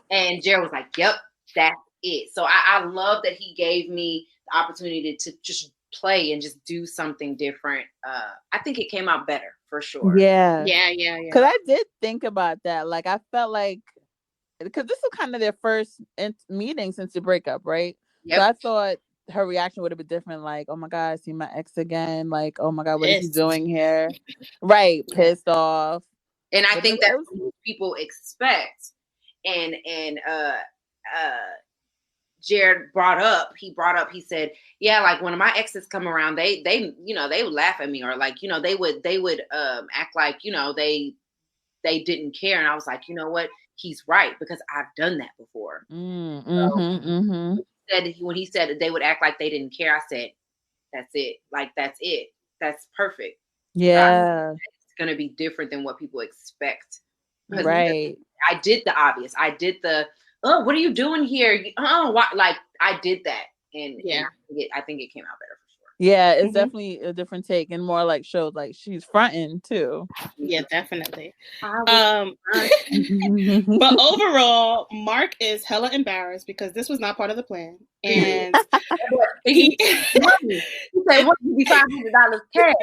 And Jared was like, yep, that's it. So I love that he gave me the opportunity to just play and just do something different. I think it came out better for sure. Yeah. Because I did think about that. Like, I felt like, because this was kind of their first meeting since the breakup, right? Yep. So I thought her reaction would have been different. Like, oh my God, I see my ex again. Like, oh my God, what is he doing here? Right. Pissed off. And I think that's what people expect. And Jared brought up, he said, yeah, like when my exes come around, they would laugh at me, or like, they would act like, they didn't care. And I was like, you know what? He's right, because I've done that before. When he said that they would act like they didn't care, I said, that's it. Like, that's it. That's perfect. Yeah. It's going to be different than what people expect. Right. I did the obvious. I did the, oh, what are you doing here? Oh, why? Like, I did that. And I think it came out better for sure. Yeah, it's definitely a different take and more like showed like she's fronting too. Yeah, definitely. But overall, Mark is hella embarrassed because this was not part of the plan. And he said, "What would be $500 cash?"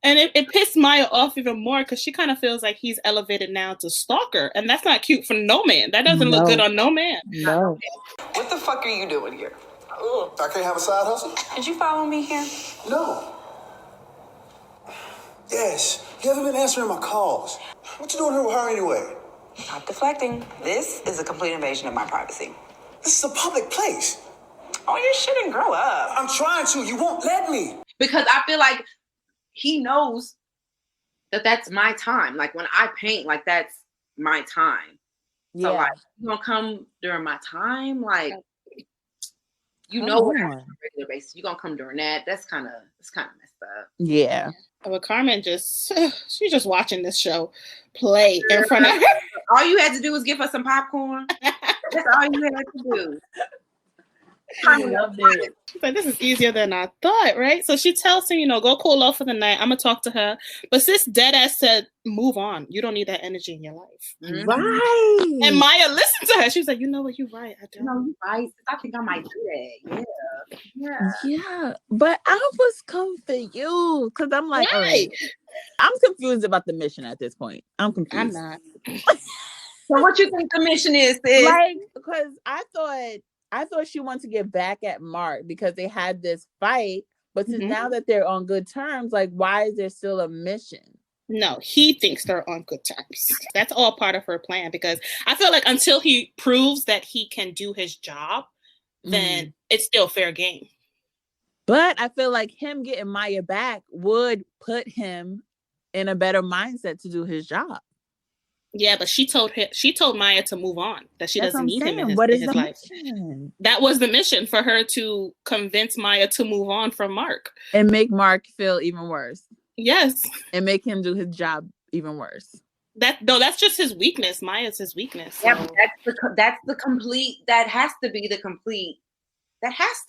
And it pissed Maya off even more because she kind of feels like he's elevated now to stalker, and that's not cute for no man. That doesn't look good on no man. No. What the fuck are you doing here? I can't have a side hustle? Did you follow me here? No. Yes. You haven't been answering my calls. What you doing here with her anyway? Stop deflecting. This is a complete invasion of my privacy. This is a public place. Oh, you shouldn't grow up. I'm trying to. You won't let me. Because I feel like he knows that that's my time. Like when I paint, like that's my time. Yeah. So like you gonna come during my time? Like you know what happens on a regular basis. You're gonna come during that. That's kind of messed up. Yeah. But Carmen she's just watching this show play in front of her. All you had to do was give her some popcorn. That's all you had to do. I loved it. She's like, this is easier than I thought, right? So she tells him, go cool off for the night. I'm gonna talk to her. But sis deadass said, move on. You don't need that energy in your life. Mm-hmm. Right. And Maya listened to her. She was like, you know what? You're right. I don't. No, you're right. I think I might do that. Yeah. But I was confused because I'm like, all right. I'm confused about the mission at this point. I'm confused. I'm not. So what you think the mission is? Like, because I thought she wanted to get back at Mark because they had this fight, but since now that they're on good terms, like, why is there still a mission? No, he thinks they're on good terms. That's all part of her plan because I feel like until he proves that he can do his job, then it's still fair game. But I feel like him getting Maya back would put him in a better mindset to do his job. Yeah, but she told Maya to move on, that she doesn't need him in his life. Mission? That was the mission, for her to convince Maya to move on from Mark. And make Mark feel even worse. Yes. And make him do his job even worse. That's just his weakness. Maya's his weakness. So. Yeah, that has to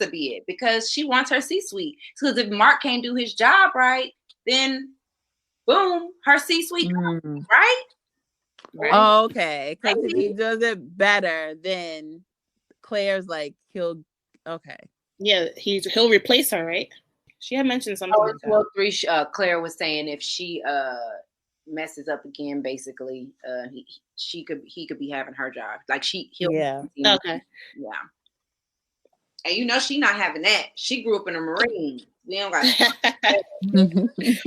be it, because she wants her C-suite. Because if Mark can't do his job right, then boom, her C-suite, right? Right. Oh, okay. Because if he does it better, then Claire's like okay. Yeah, he'll replace her, right? She had mentioned something. Like that. Claire was saying if she messes up again, basically, he could be having her job. Like he'll okay. Yeah. And she not having that. She grew up in a Marine. We don't got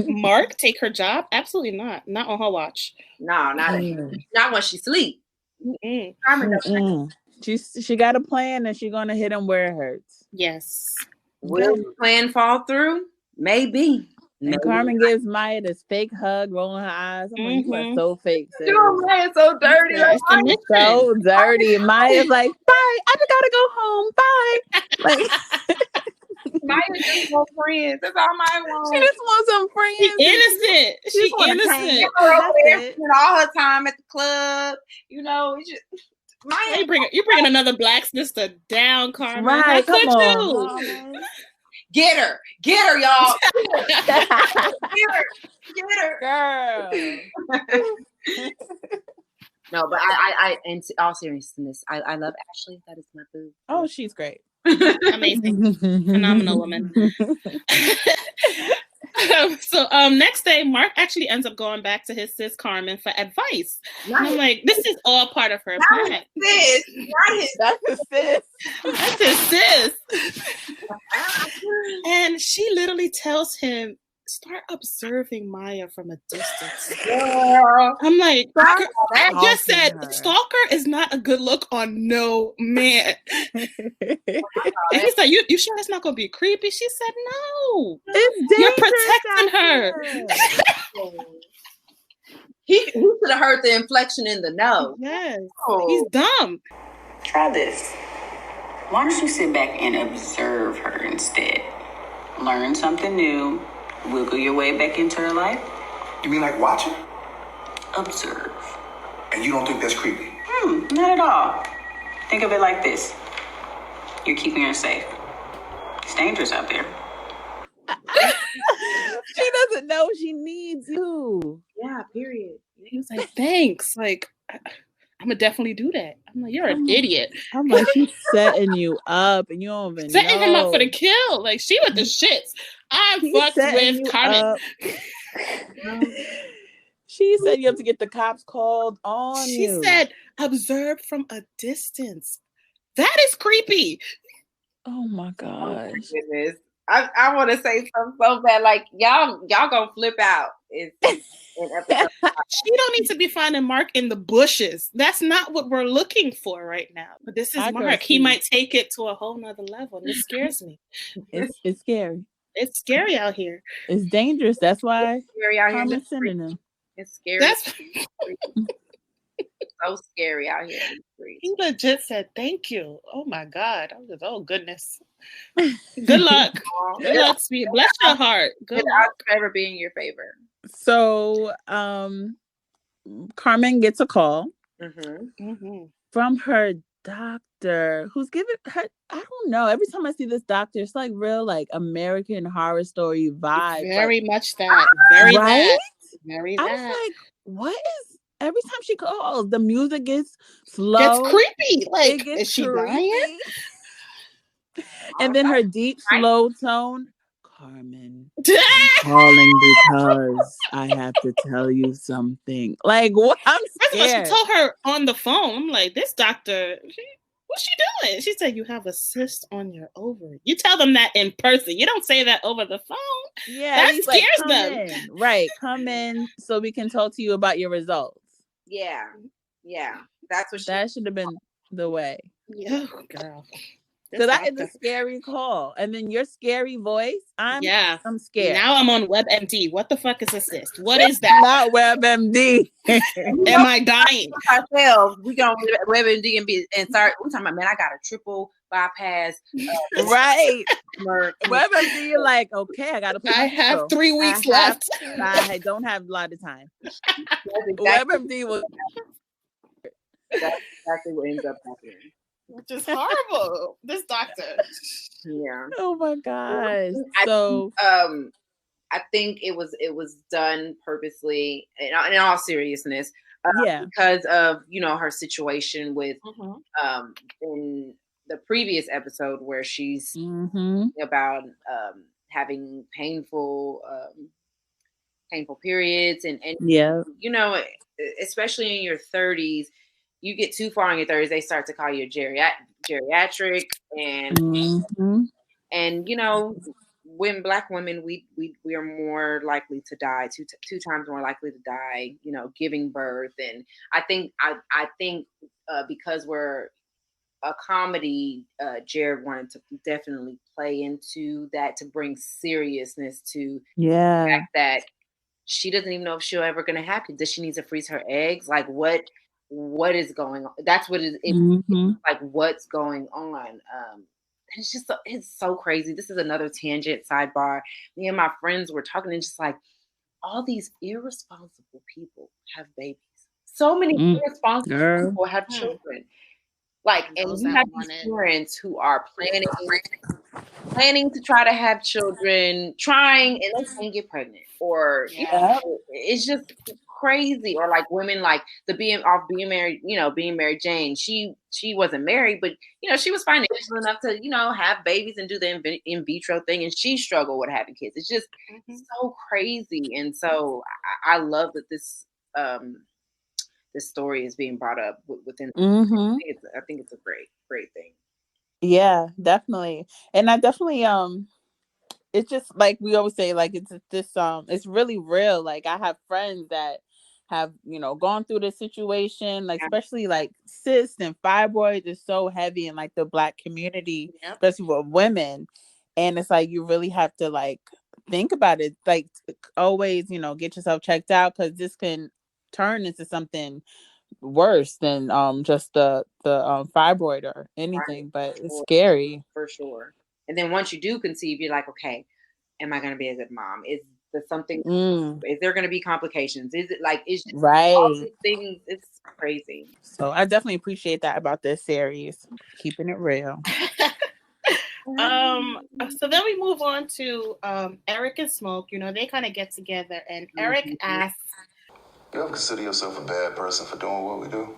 Mark take her job? Absolutely not. Not on her watch. No, not when she sleep. She got a plan and she's gonna hit him where it hurts. Yes. Will the plan fall through? Maybe. And Carmen gives Maya this fake hug, rolling her eyes. I'm like, you are so fake. Maya's so dirty. So dirty. Maya's like, bye. I just gotta go home. Bye. Like, Maya just wants friends. That's all Maya wants. She just wants some friends. She's innocent. She's innocent. Spend all her time at the club. Maya. You're bringing another black sister down, Carmen. Right? Come on. Get her, y'all. Get her, girl. No, but I in all seriousness, I love Ashley. That is my boo. Oh, she's great. Amazing. Phenomenal woman. So next day, Mark actually ends up going back to his sis Carmen for advice. And I'm like, this is all part of her plan. That's his sis. That's his sis. And she literally tells him, start observing Maya from a distance. Girl. I'm like, I just said stalker is not a good look on no man. And he's like, you sure it's not gonna be creepy? She said, no. You're protecting her. He should have heard the inflection in the no. Yes. He's dumb. Try this. Why don't you sit back and observe her instead? Learn something new. Wiggle your way back into her life. You mean like watching? Observe. And you don't think that's creepy? Not at all. Think of it like this. You're keeping her safe. It's dangerous out there. She doesn't know she needs you. Yeah, period. He was like, thanks. Like, I'm gonna definitely do that. I'm like, you're an idiot. I'm like, she's setting you up and you don't even setting know. him up for the kill. Like, she with the shits. I fucked with Carmen. She said you have to get the cops called on she you. She said, observe from a distance. That is creepy. Oh my gosh. Oh my goodness. I want to say something so bad. Like, y'all gonna flip out. She don't need to be finding Mark in the bushes. That's not what we're looking for right now. But this is Mark. He might take it to a whole nother level. And it scares me. It's scary. It's scary out here. It's dangerous. That's why Carmen's sending him. It's scary. That's so scary out here. He legit said, thank you. Oh my God. I was just, oh goodness. Good luck. Good luck, sweet. Bless your heart. Good luck. Forever be in your favor. So Carmen gets a call from her doctor who's giving her, I don't know, every time I see this doctor, it's like real like American Horror Story vibe. Very much that. Very right? that. Very I that. was like, what is, every time she calls, the music gets slow. It's creepy. Like, is she dying? And then her deep, slow tone, Carmen, I'm calling because I have to tell you something. Like, what? I'm scared. She told her on the phone. I'm like, this doctor, what's she doing? She said, you have a cyst on your ovary. You tell them that in person. You don't say that over the phone. Yeah, that scares them. Right, come in so we can talk to you about your results. Yeah, that's what. That should have been the way. Yeah, girl. So that is a scary call. And then your scary voice, I'm scared. Now I'm on WebMD. What the fuck is a cyst? What is that? Not WebMD. Am I dying? Ourselves, we go on WebMD and start. We're talking about, man, I got a triple bypass. Right. WebMD, you're like, okay, I have 3 weeks left. I don't have a lot of time. WebMD will. That's exactly what ends up happening. Which is horrible. This doctor. Yeah. Oh my gosh. So I think it was done purposely in all seriousness. Because of, her situation with in the previous episode where she's about having painful periods and especially in your 30s. You get too far in your 30s, they start to call you geriatric, and when Black women, we are more likely to die, two times more likely to die, giving birth. And I think because we're a comedy, Jared wanted to definitely play into that, to bring seriousness to the fact that she doesn't even know if she'll ever going to have kids. Does she need to freeze her eggs? Like what is going on? That's what it's like, what's going on. It's just it's so crazy. This is another tangent sidebar. Me and my friends were talking, and just like, all these irresponsible people have babies. So many irresponsible people have children. Like, and you have these parents who are planning to try to have children, trying, and they can't get pregnant, or it's just crazy. Or like women, like being married, being Mary Jane. She wasn't married, but she was financial enough to have babies and do the in vitro thing, and she struggled with having kids. It's just so crazy. And so I love that this story is being brought up within. I think it's a great thing. Yeah, definitely. And I definitely it's just like we always say, like it's this it's really real. Like I have friends that have gone through this situation, like especially like cysts and fibroids is so heavy in like the Black community, especially with women. And it's like you really have to like think about it, like always get yourself checked out, because this can turn into something worse than just the fibroid or anything. But it's scary for sure. And then once you do conceive, you're like, okay, am I going to be a good mom? Is there something? Is there going to be complications? Is it like, it's just all these things? It's crazy. So I definitely appreciate that about this series, keeping it real. So then we move on to Eric and Smoke. You know, they kind of get together, and Eric asks, You ever consider yourself a bad person for doing what we do?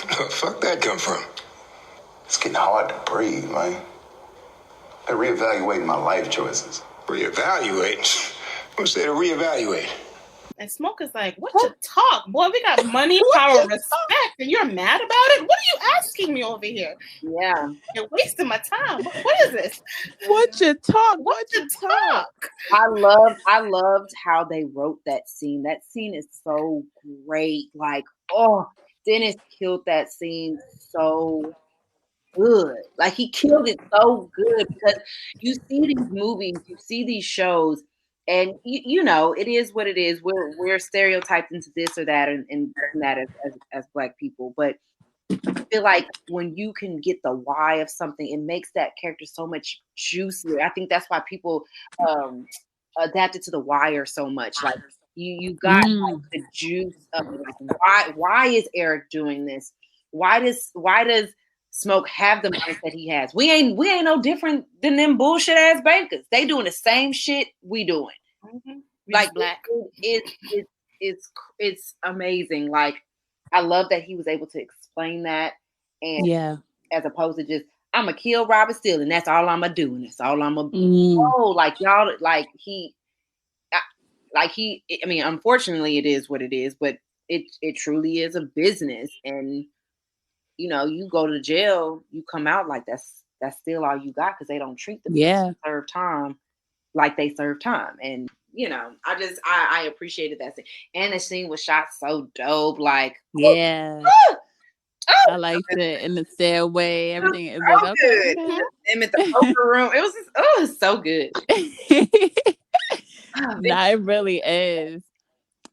Where the fuck that come from? It's getting hard to breathe, man. I'm reevaluating my life choices. Reevaluate? What's there to reevaluate? and Smoke is like, what you talk? Boy, we got money, power, respect, and you're mad about it? What are you asking me over here? Yeah. You're wasting my time. What is this? What you talk? What you talk? I loved how they wrote that scene. That scene is so great. Like, oh, Dennis killed that scene so good. Like, he killed it so good, because you see these movies, you see these shows, and you know, it is what it is. We're stereotyped into this or that and that as Black people. But I feel like when you can get the why of something, it makes that character so much juicier. I think that's why people adapted to The Wire so much. Like, you got like, the juice of like, why is Eric doing this? Why does Smoke have the mindset he has? We ain't no different than them bullshit ass bankers. They doing the same shit we doing. Mm-hmm. Like, Black. It's amazing. Like, I love that he was able to explain that, and as opposed to just, I'm gonna kill Robert Steele and that's all I'm gonna do, and that's all I'm gonna like y'all, like he, I mean, unfortunately it is what it is, but it truly is a business, and you know, you go to jail, you come out like that's still all you got, because they don't treat the people who serve time like they serve time. And you know, I appreciated that scene, and the scene was shot so dope. Like, I liked it in the stairway. Everything is so like, good. Them at the poker room, it was just, so good. Nah, it really is.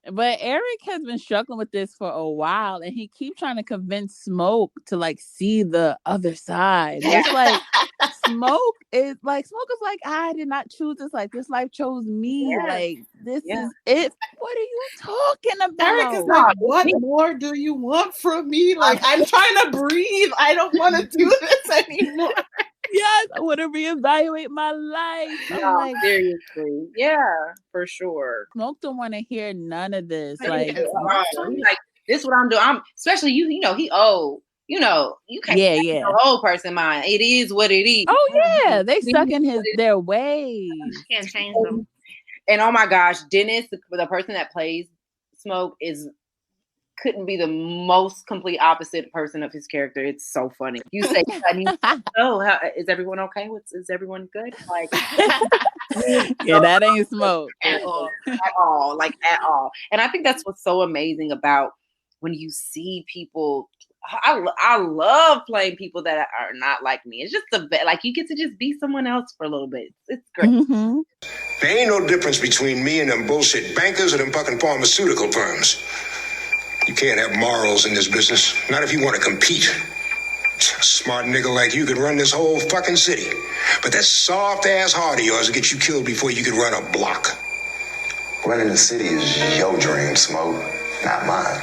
But Eric has been struggling with this for a while, and he keeps trying to convince Smoke to like see the other side. It's like Smoke is like, I did not choose this. Like, this life chose me. Like, this is it. What are you talking about? Eric is like, what more do you want from me? Like, I'm trying to breathe. I don't want to do this anymore. Yes, I want to reevaluate my life. No, like, seriously. Yeah, for sure. Smoke don't want to hear none of this. Like, like, this is what I'm doing. I'm especially you know, he old. You know, you can't change the whole person mind. It is what it is. Oh yeah, they stuck in their ways. Can't change them. And oh my gosh, Dennis, the person that plays Smoke, couldn't be the most complete opposite person of his character. It's so funny. You say, is everyone okay? Is everyone good? Like, yeah, that ain't Smoke at all. Like, at all. And I think that's what's so amazing about when you see people. I love playing people that are not like me. It's just like, you get to just be someone else for a little bit. It's great. Mm-hmm. There ain't no difference between me and them bullshit bankers or them fucking pharmaceutical firms. You can't have morals in this business. Not if you want to compete. A smart nigga like you could run this whole fucking city. But that soft-ass heart of yours will get you killed before you could run a block. Running the city is your dream, Smoke, not mine.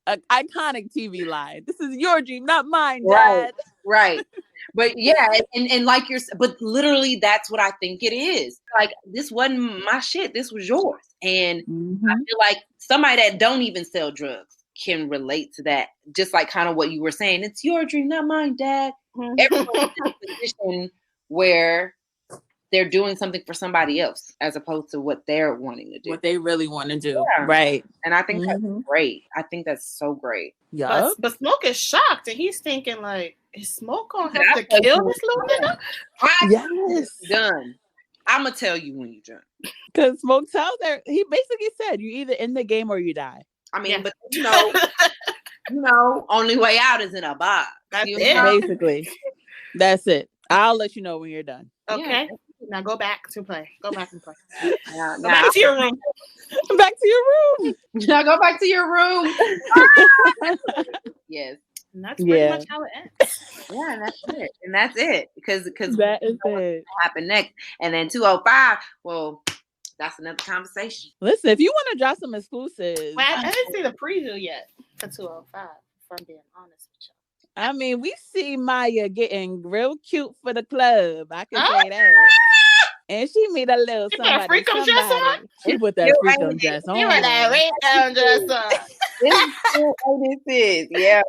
An iconic TV line. This is your dream, not mine, Dad. Right. But yeah, and like but literally that's what I think it is. Like, this wasn't my shit. This was yours. And I feel like somebody that don't even sell drugs can relate to that. Just like kind of what you were saying. It's your dream, not mine, Dad. Everyone's in a position where they're doing something for somebody else as opposed to what they're wanting to do. What they really want to do. Yeah. Right. And I think that's great. I think that's so great. Yeah. But Smoke is shocked, and he's thinking like, is Smoke gonna have to kill this little nigga? Yes. Done. I'm gonna tell you when you're done. Because Smoke tells her, he basically said, you either in the game or you die. I mean, but you know, only way out is in a box. That's it. Basically. That's it. I'll let you know when you're done. Okay. Yeah. Now go back to play. Go back and play. Go back to your room. Back to your room. Now go back to your room. Yes. And that's pretty much how it ends. Yeah, that's it. And that's it. Because that is it. Happen next. And then 205, well, that's another conversation. Listen, if you want to drop some exclusives. Well, I didn't see the preview yet for 205, if I'm being honest with you. I mean, we see Maya getting real cute for the club. I can say that. And she meet a little somebody. She put that freakum dress on. She put that freakum dress on. This is, yeah.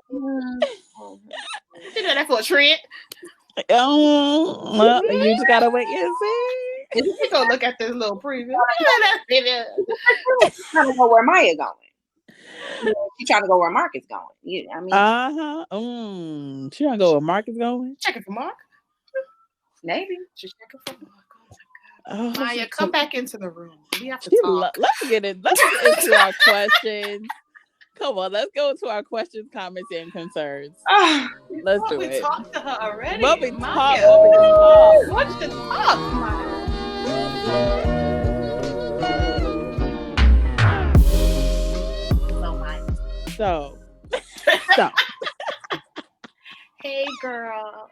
She did that for a treat. You just gotta wait and see. We go look at this little preview. Trying to go where Maya going. She trying to go where Mark is going. I mean, she trying to go where Mark is going. Checking for Mark. Maybe she's checking for Mark. Oh, Maya, come back into the room. We have to talk. Let's get into our questions. Come on, let's go to our questions, comments, and concerns. Let's do it. We talked to her already. What we talk. What's the talk, Maya? So. Hey, girl.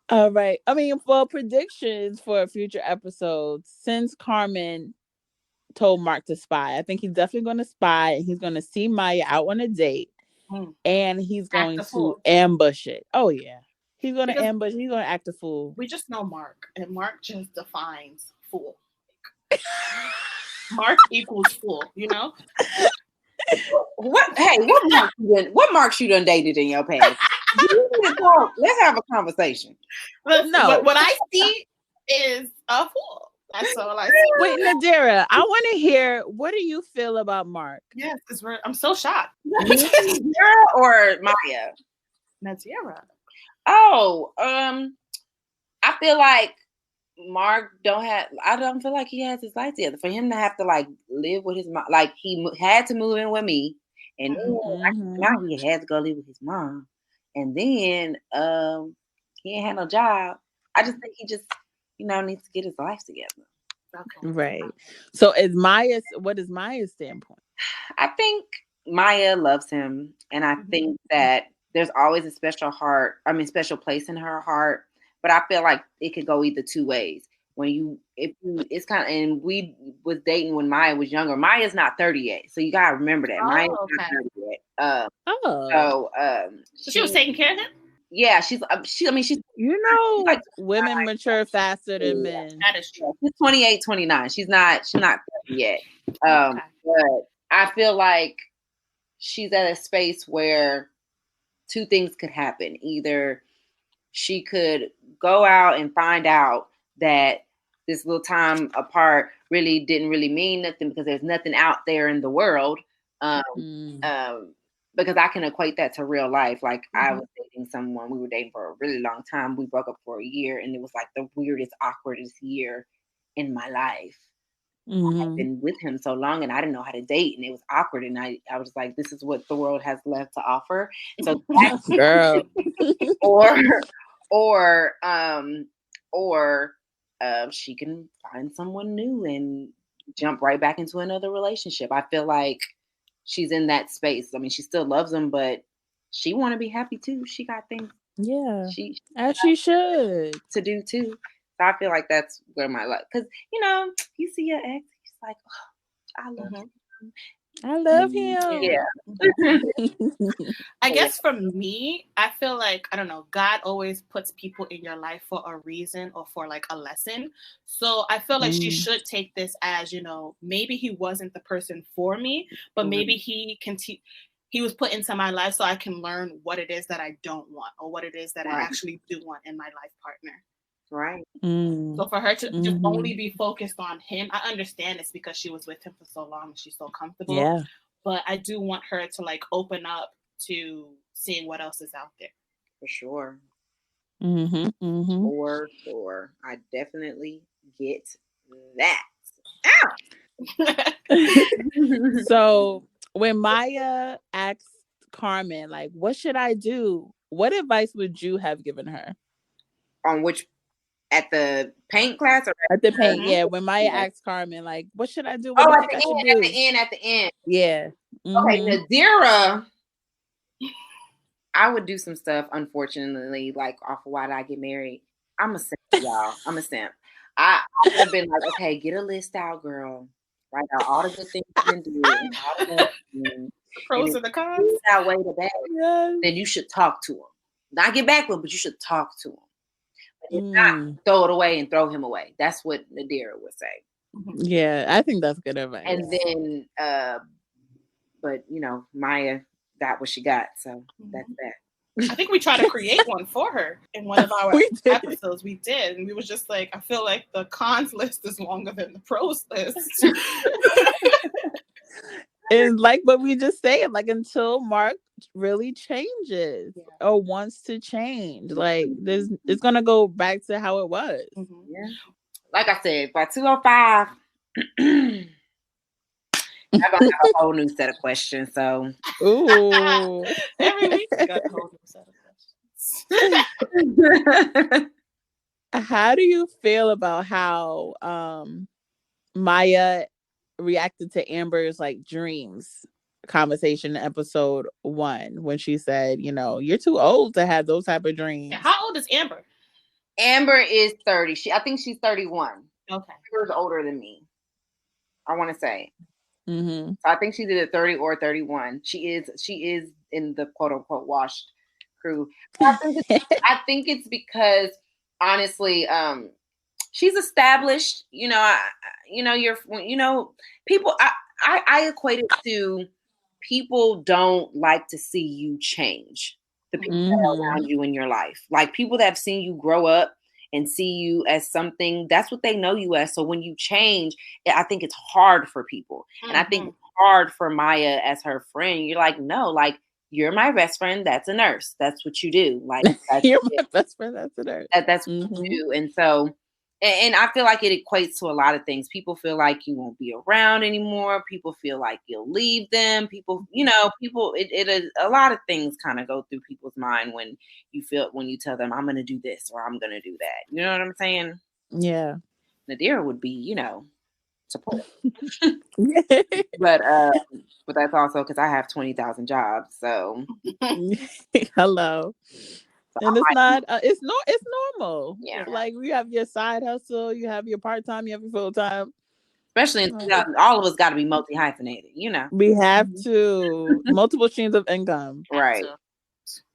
All right. I mean, for predictions for future episodes, since Carmen told Mark to spy, I think he's definitely going to spy, and he's going to see Maya out on a date, and he's going to ambush it. Oh yeah, he's going to ambush. He's going to act a fool. We just know Mark, and Mark just defines fool. Mark equals fool. You know. What? Hey, what Marks you done dated in your past? Let's have a conversation. No, what I see is a fool. That's all I see. Wait, Nadirah, I want to hear, what do you feel about Mark? Yes, because I'm so shocked. Nadirah or Maya? Nadirah. Oh, I feel like Mark I don't feel like he has his life together. For him to have to like live with his mom, like he had to move in with me, and then now he had to go live with his mom, and then he ain't had no job. I just think he just needs to get his life together. Okay. Right. So what is Maya's standpoint? I think Maya loves him, and I think that there's always a special place in her heart. But I feel like it could go either two ways. It's kind of, and we was dating when Maya was younger. Maya's not 30 yet, so you gotta remember that. Maya's not 30 yet. So she was taking care of him. Yeah, she's like women mature faster than men. That is true. She's 28, 29. She's not 30 yet. But I feel like she's at a space where two things could happen. Either she could go out and find out that this little time apart didn't really mean nothing, because there's nothing out there in the world. Because I can equate that to real life. Like I was dating someone, we were dating for a really long time. We broke up for a year, and it was like the weirdest, awkwardest year in my life. I've been with him so long, and I didn't know how to date, and it was awkward. And I was like, this is what the world has left to offer. So girl. or she can find someone new and jump right back into another relationship. I feel like she's in that space. I mean, she still loves him, but she want to be happy too. She got things. Yeah, she should to do too. So I feel like that's where my luck. Because you see your ex, he's like, oh, I love him. I love him. Yeah. I guess for me, I feel like, I don't know, God always puts people in your life for a reason or for like a lesson. So I feel like she should take this as, maybe he wasn't the person for me, but maybe he was put into my life so I can learn what it is that I don't want, or what it is that I actually do want in my life partner. Right. So for her to just only be focused on him, I understand it's because she was with him for so long and she's so comfortable. Yeah. But I do want her to like open up to seeing what else is out there. For sure. For sure. I definitely get that. So when Maya asked Carmen, like, what should I do? What advice would you have given her? On which? At the paint class? Or at the paint, yeah. When Maya asked Carmen, like, what should I do? At the end. Yeah. Okay, Nadirah, I would do some stuff, unfortunately, like off of why did I get married? I'm a simp, y'all. I'm a simp. I would have been like, okay, get a list out, girl. Write out all the good things you can do. Pros and the cons. Outweigh the bad. Then you should talk to him. Not get back with him, but you should talk to him. But if not, throw it away and throw him away. That's what Nadirah would say. Yeah, I think that's good advice. And then, but you know, Maya got what she got, so that's that. I think we tried to create one for her in one of our episodes. We did, and we was just like, I feel like the cons list is longer than the pros list. And like what we just said, like until Mark really changes or wants to change, like it's gonna go back to how it was. Yeah. Like I said, by 205, I'm gonna have a whole new set of questions. So, every week we got a whole new set of questions. How do you feel about how Maya reacted to Amber's like dreams conversation in episode 1 when she said, you know, you're too old to have those type of dreams? How old is Amber? Amber is 30. I think she's 31. Okay. Amber's older than me, I want to say. Mm-hmm. So I think she's either 30 or 31. She is in the quote unquote washed crew. I think it's because honestly, she's established. You know, people. I equate it to people don't like to see you change. The people that are around you in your life, like people that have seen you grow up and see you as something, that's what they know you as. So when you change, I think it's hard for people. And I think it's hard for Maya as her friend. You're like, no, like, you're my best friend. That's a nurse. That's what you do. Like, you're my best friend. That's a nurse. That's what you do. And so, and I feel like it equates to a lot of things. People feel like you won't be around anymore. People feel like you'll leave them. People, you know, a lot of things kind of go through people's mind when you tell them, I'm going to do this or I'm going to do that. You know what I'm saying? Yeah. Nadirah would be, you know, support. But that's also because I have 20,000 jobs. So hello. And it's not it's normal. Yeah. Like you have your side hustle, you have your part-time, you have your full-time. Especially in 2000, all of us got to be multi-hyphenated, you know. We have to. Multiple streams of income. Right.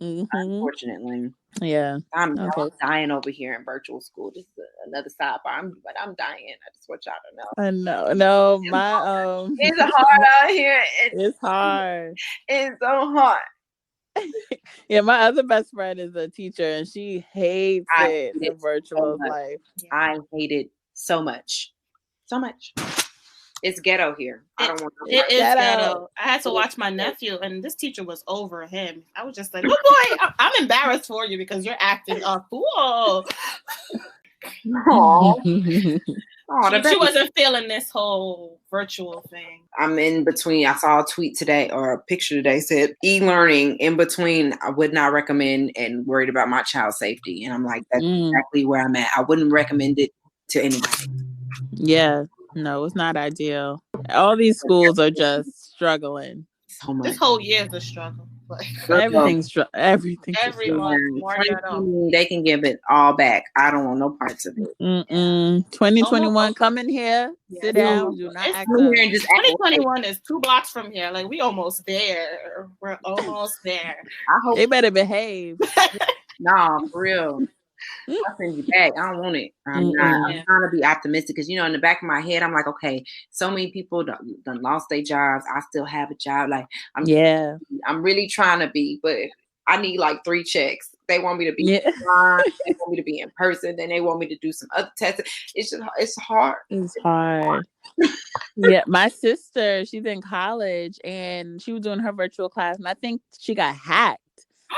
Unfortunately. Yeah. I'm dying over here in virtual school. Just another sidebar. I'm dying. I just want y'all to know. I know. No, my it's hard out here. It's hard. It's so hard. Yeah, my other best friend is a teacher and she hates the virtual life. I hate it so much. So much. It's ghetto here. I don't want to. It is ghetto. I had to watch my nephew, and this teacher was over him. I was just like, "Oh boy, I'm embarrassed for you because you're acting a fool." She wasn't feeling this whole virtual thing. I'm in between. I saw a tweet today or a picture today said e-learning in between. I would not recommend and worried about my child's safety, and I'm like, that's exactly where I'm at. I wouldn't recommend it to anybody. Yeah. No, it's not ideal. All these schools are just struggling. So much. This whole year is a struggle. Like, everything's every month. They can give it all back. I don't want no parts of it. 2021, come in here, sit down, do not act up. 2021 is 2 blocks from here. Like we almost there. We're almost there. I hope they better behave. Nah, for real. I'll send you back. I don't want it. I'm trying to be optimistic because, you know, in the back of my head, I'm like, okay, so many people done lost their jobs. I still have a job. Like, I'm really trying to be, but I need like 3 checks. They want me to be online. They want me to be in person. Then they want me to do some other tests. It's hard. It's hard. Yeah, my sister, she's in college and she was doing her virtual class, and I think she got hacked.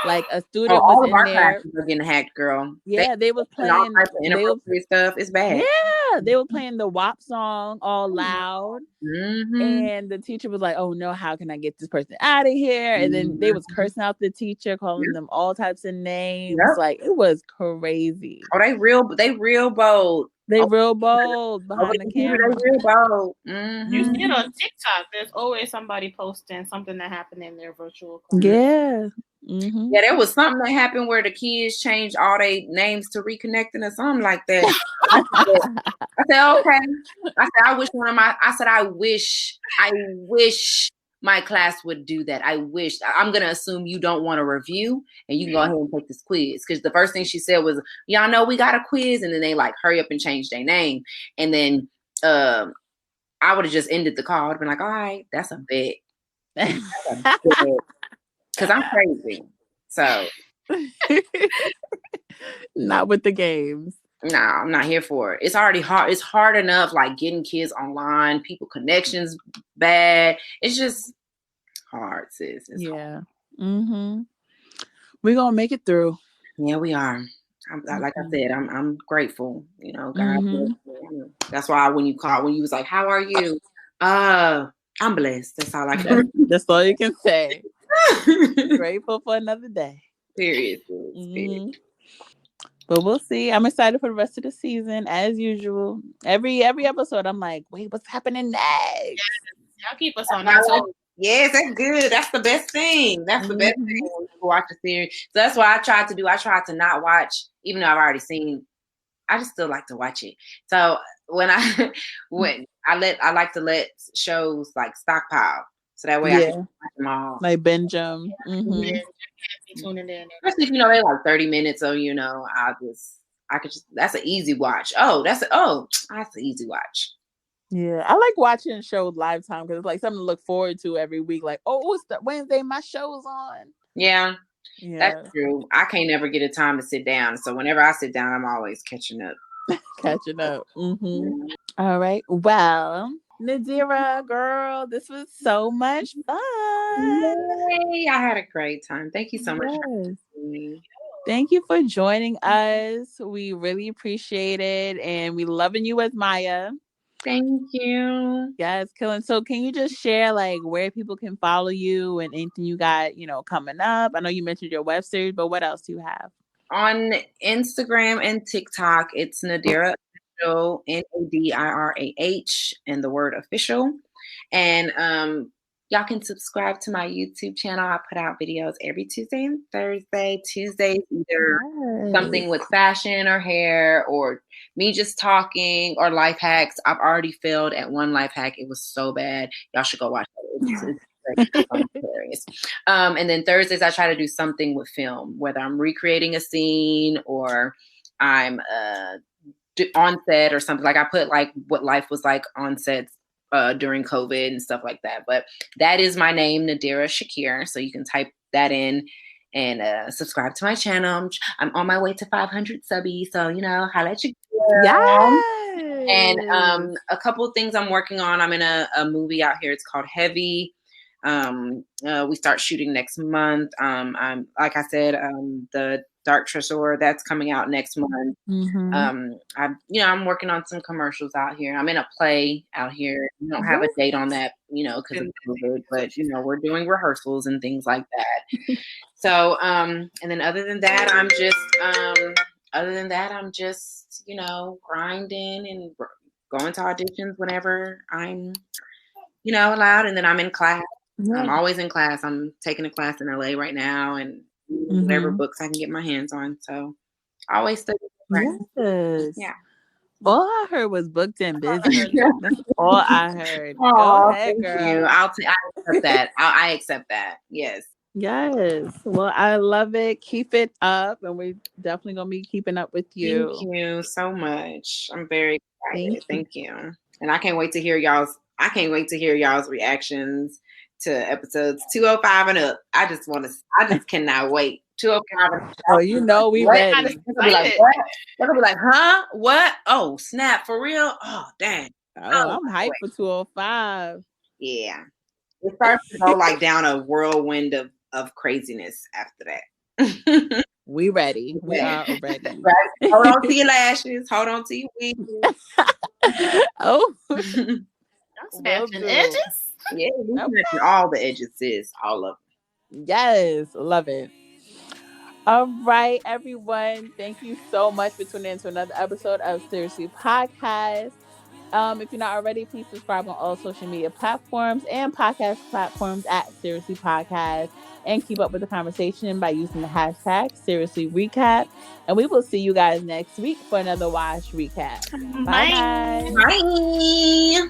Like a student all was of our in there. Classes are getting hacked, girl. Yeah, they were playing all types of inappropriate stuff. It's bad. Yeah, they were playing the WAP song all loud, and the teacher was like, "Oh no, how can I get this person out of here?" And then they was cursing out the teacher, calling them all types of names. Like it was crazy. Oh, they real bold. They real bold behind the camera. They real bold. You see it on TikTok. There's always somebody posting something that happened in their virtual class. Yeah. Yeah, there was something that happened where the kids changed all their names to reconnecting or something like that. I said, okay. I wish my class would do that. I wish. I'm going to assume you don't want a review and you can go ahead and take this quiz. Because the first thing she said was, y'all know we got a quiz. And then they like, hurry up and change their name. And then I would have just ended the call. I'd been like, all right, that's a bet. Because I'm crazy. So. Not with the games. No, I'm not here for it. It's already hard. It's hard enough, like getting kids online, people connections bad. It's just hard, sis. It's hard. Mm-hmm. We're gonna make it through. Yeah, we are. Like I said, I'm grateful. You know, God. Mm-hmm. That's why when you was like, "How are you?" I'm blessed. That's all I can. That's all you can say. Grateful for another day. Period. Mm-hmm. But we'll see. I'm excited for the rest of the season, as usual. Every episode, I'm like, wait, what's happening next? Yes, y'all keep us on that. Yes, that's good. That's the best thing. That's the best thing when you watch a series. So that's what I tried to do. I tried to not watch, even though I've already seen. I just still like to watch it. So when I like to let shows like stockpile, so that way I can watch them all. Like binge them. Mm-hmm. Tuning in. Especially if they're like 30 minutes, so that's an easy watch. That's an easy watch. Yeah, I like watching shows live time because it's like something to look forward to every week. Like, it's the Wednesday, my show's on. Yeah, that's true. I can't never get a time to sit down, so whenever I sit down, I'm always catching up. Mm-hmm. All right. Well, Nadirah, girl, this was so much fun. Yay, I had a great time. Thank you so much for having me. Thank you for joining us. We really appreciate it, and we loving you as Maya. Thank you. Yes, killing. So can you just share like where people can follow you and anything you got, coming up? I know you mentioned your web series, but what else do you have? On Instagram and TikTok, it's Nadirah Official, Nadirah, and the word official. And y'all can subscribe to my YouTube channel. I put out videos every Tuesday and Thursday. Tuesdays, either something with fashion or hair or me just talking or life hacks. I've already failed at one life hack. It was so bad. Y'all should go watch it. It's hilarious. And then Thursdays, I try to do something with film, whether I'm recreating a scene or I'm on set or something. Like I put like what life was like on sets during COVID and stuff like that. But that is my name, Nadirah Shakir. So you can type that in and subscribe to my channel. I'm on my way to 500 subbies. So, holla at you. Yes. And a couple of things I'm working on. I'm in a movie out here. It's called Heavy. We start shooting next month. I'm like I said, the Dark Tresor that's coming out next month. Mm-hmm. I'm working on some commercials out here. I'm in a play out here. We don't have a date on that, because of COVID, but we're doing rehearsals and things like that. So, and then other than that, I'm just grinding and going to auditions whenever I'm allowed. And then I'm in class. I'm always in class. I'm taking a class in LA right now and whatever books I can get my hands on. So I always study. Yes. Yeah. All I heard was booked and busy. That's all I heard. Oh, go ahead, girl. You. I accept that. I accept that. Yes. Yes. Well, I love it. Keep it up. And we're definitely going to be keeping up with you. Thank you so much. I'm very excited. Thank you. And I can't wait to hear y'all's reactions to episodes 205 and up. I just cannot wait. 205. Oh, we ready. They're gonna be like, huh? What? Oh, snap, for real? Oh, dang. Oh, I'm hyped for 205. Yeah. It starts to go like down a whirlwind of craziness after that. We ready. We are ready. Right? Hold on to your lashes. Hold on to your wigs. Oh. Snatching edges? Yeah, we're snatching all the edges, sis. All of them. Yes. Love it. All right, everyone. Thank you so much for tuning in to another episode of Seriously Podcast. If you're not already, please subscribe on all social media platforms and podcast platforms at Seriously Podcast, and keep up with the conversation by using the hashtag Seriously Recap. And we will see you guys next week for another Watch Recap. Bye. Bye.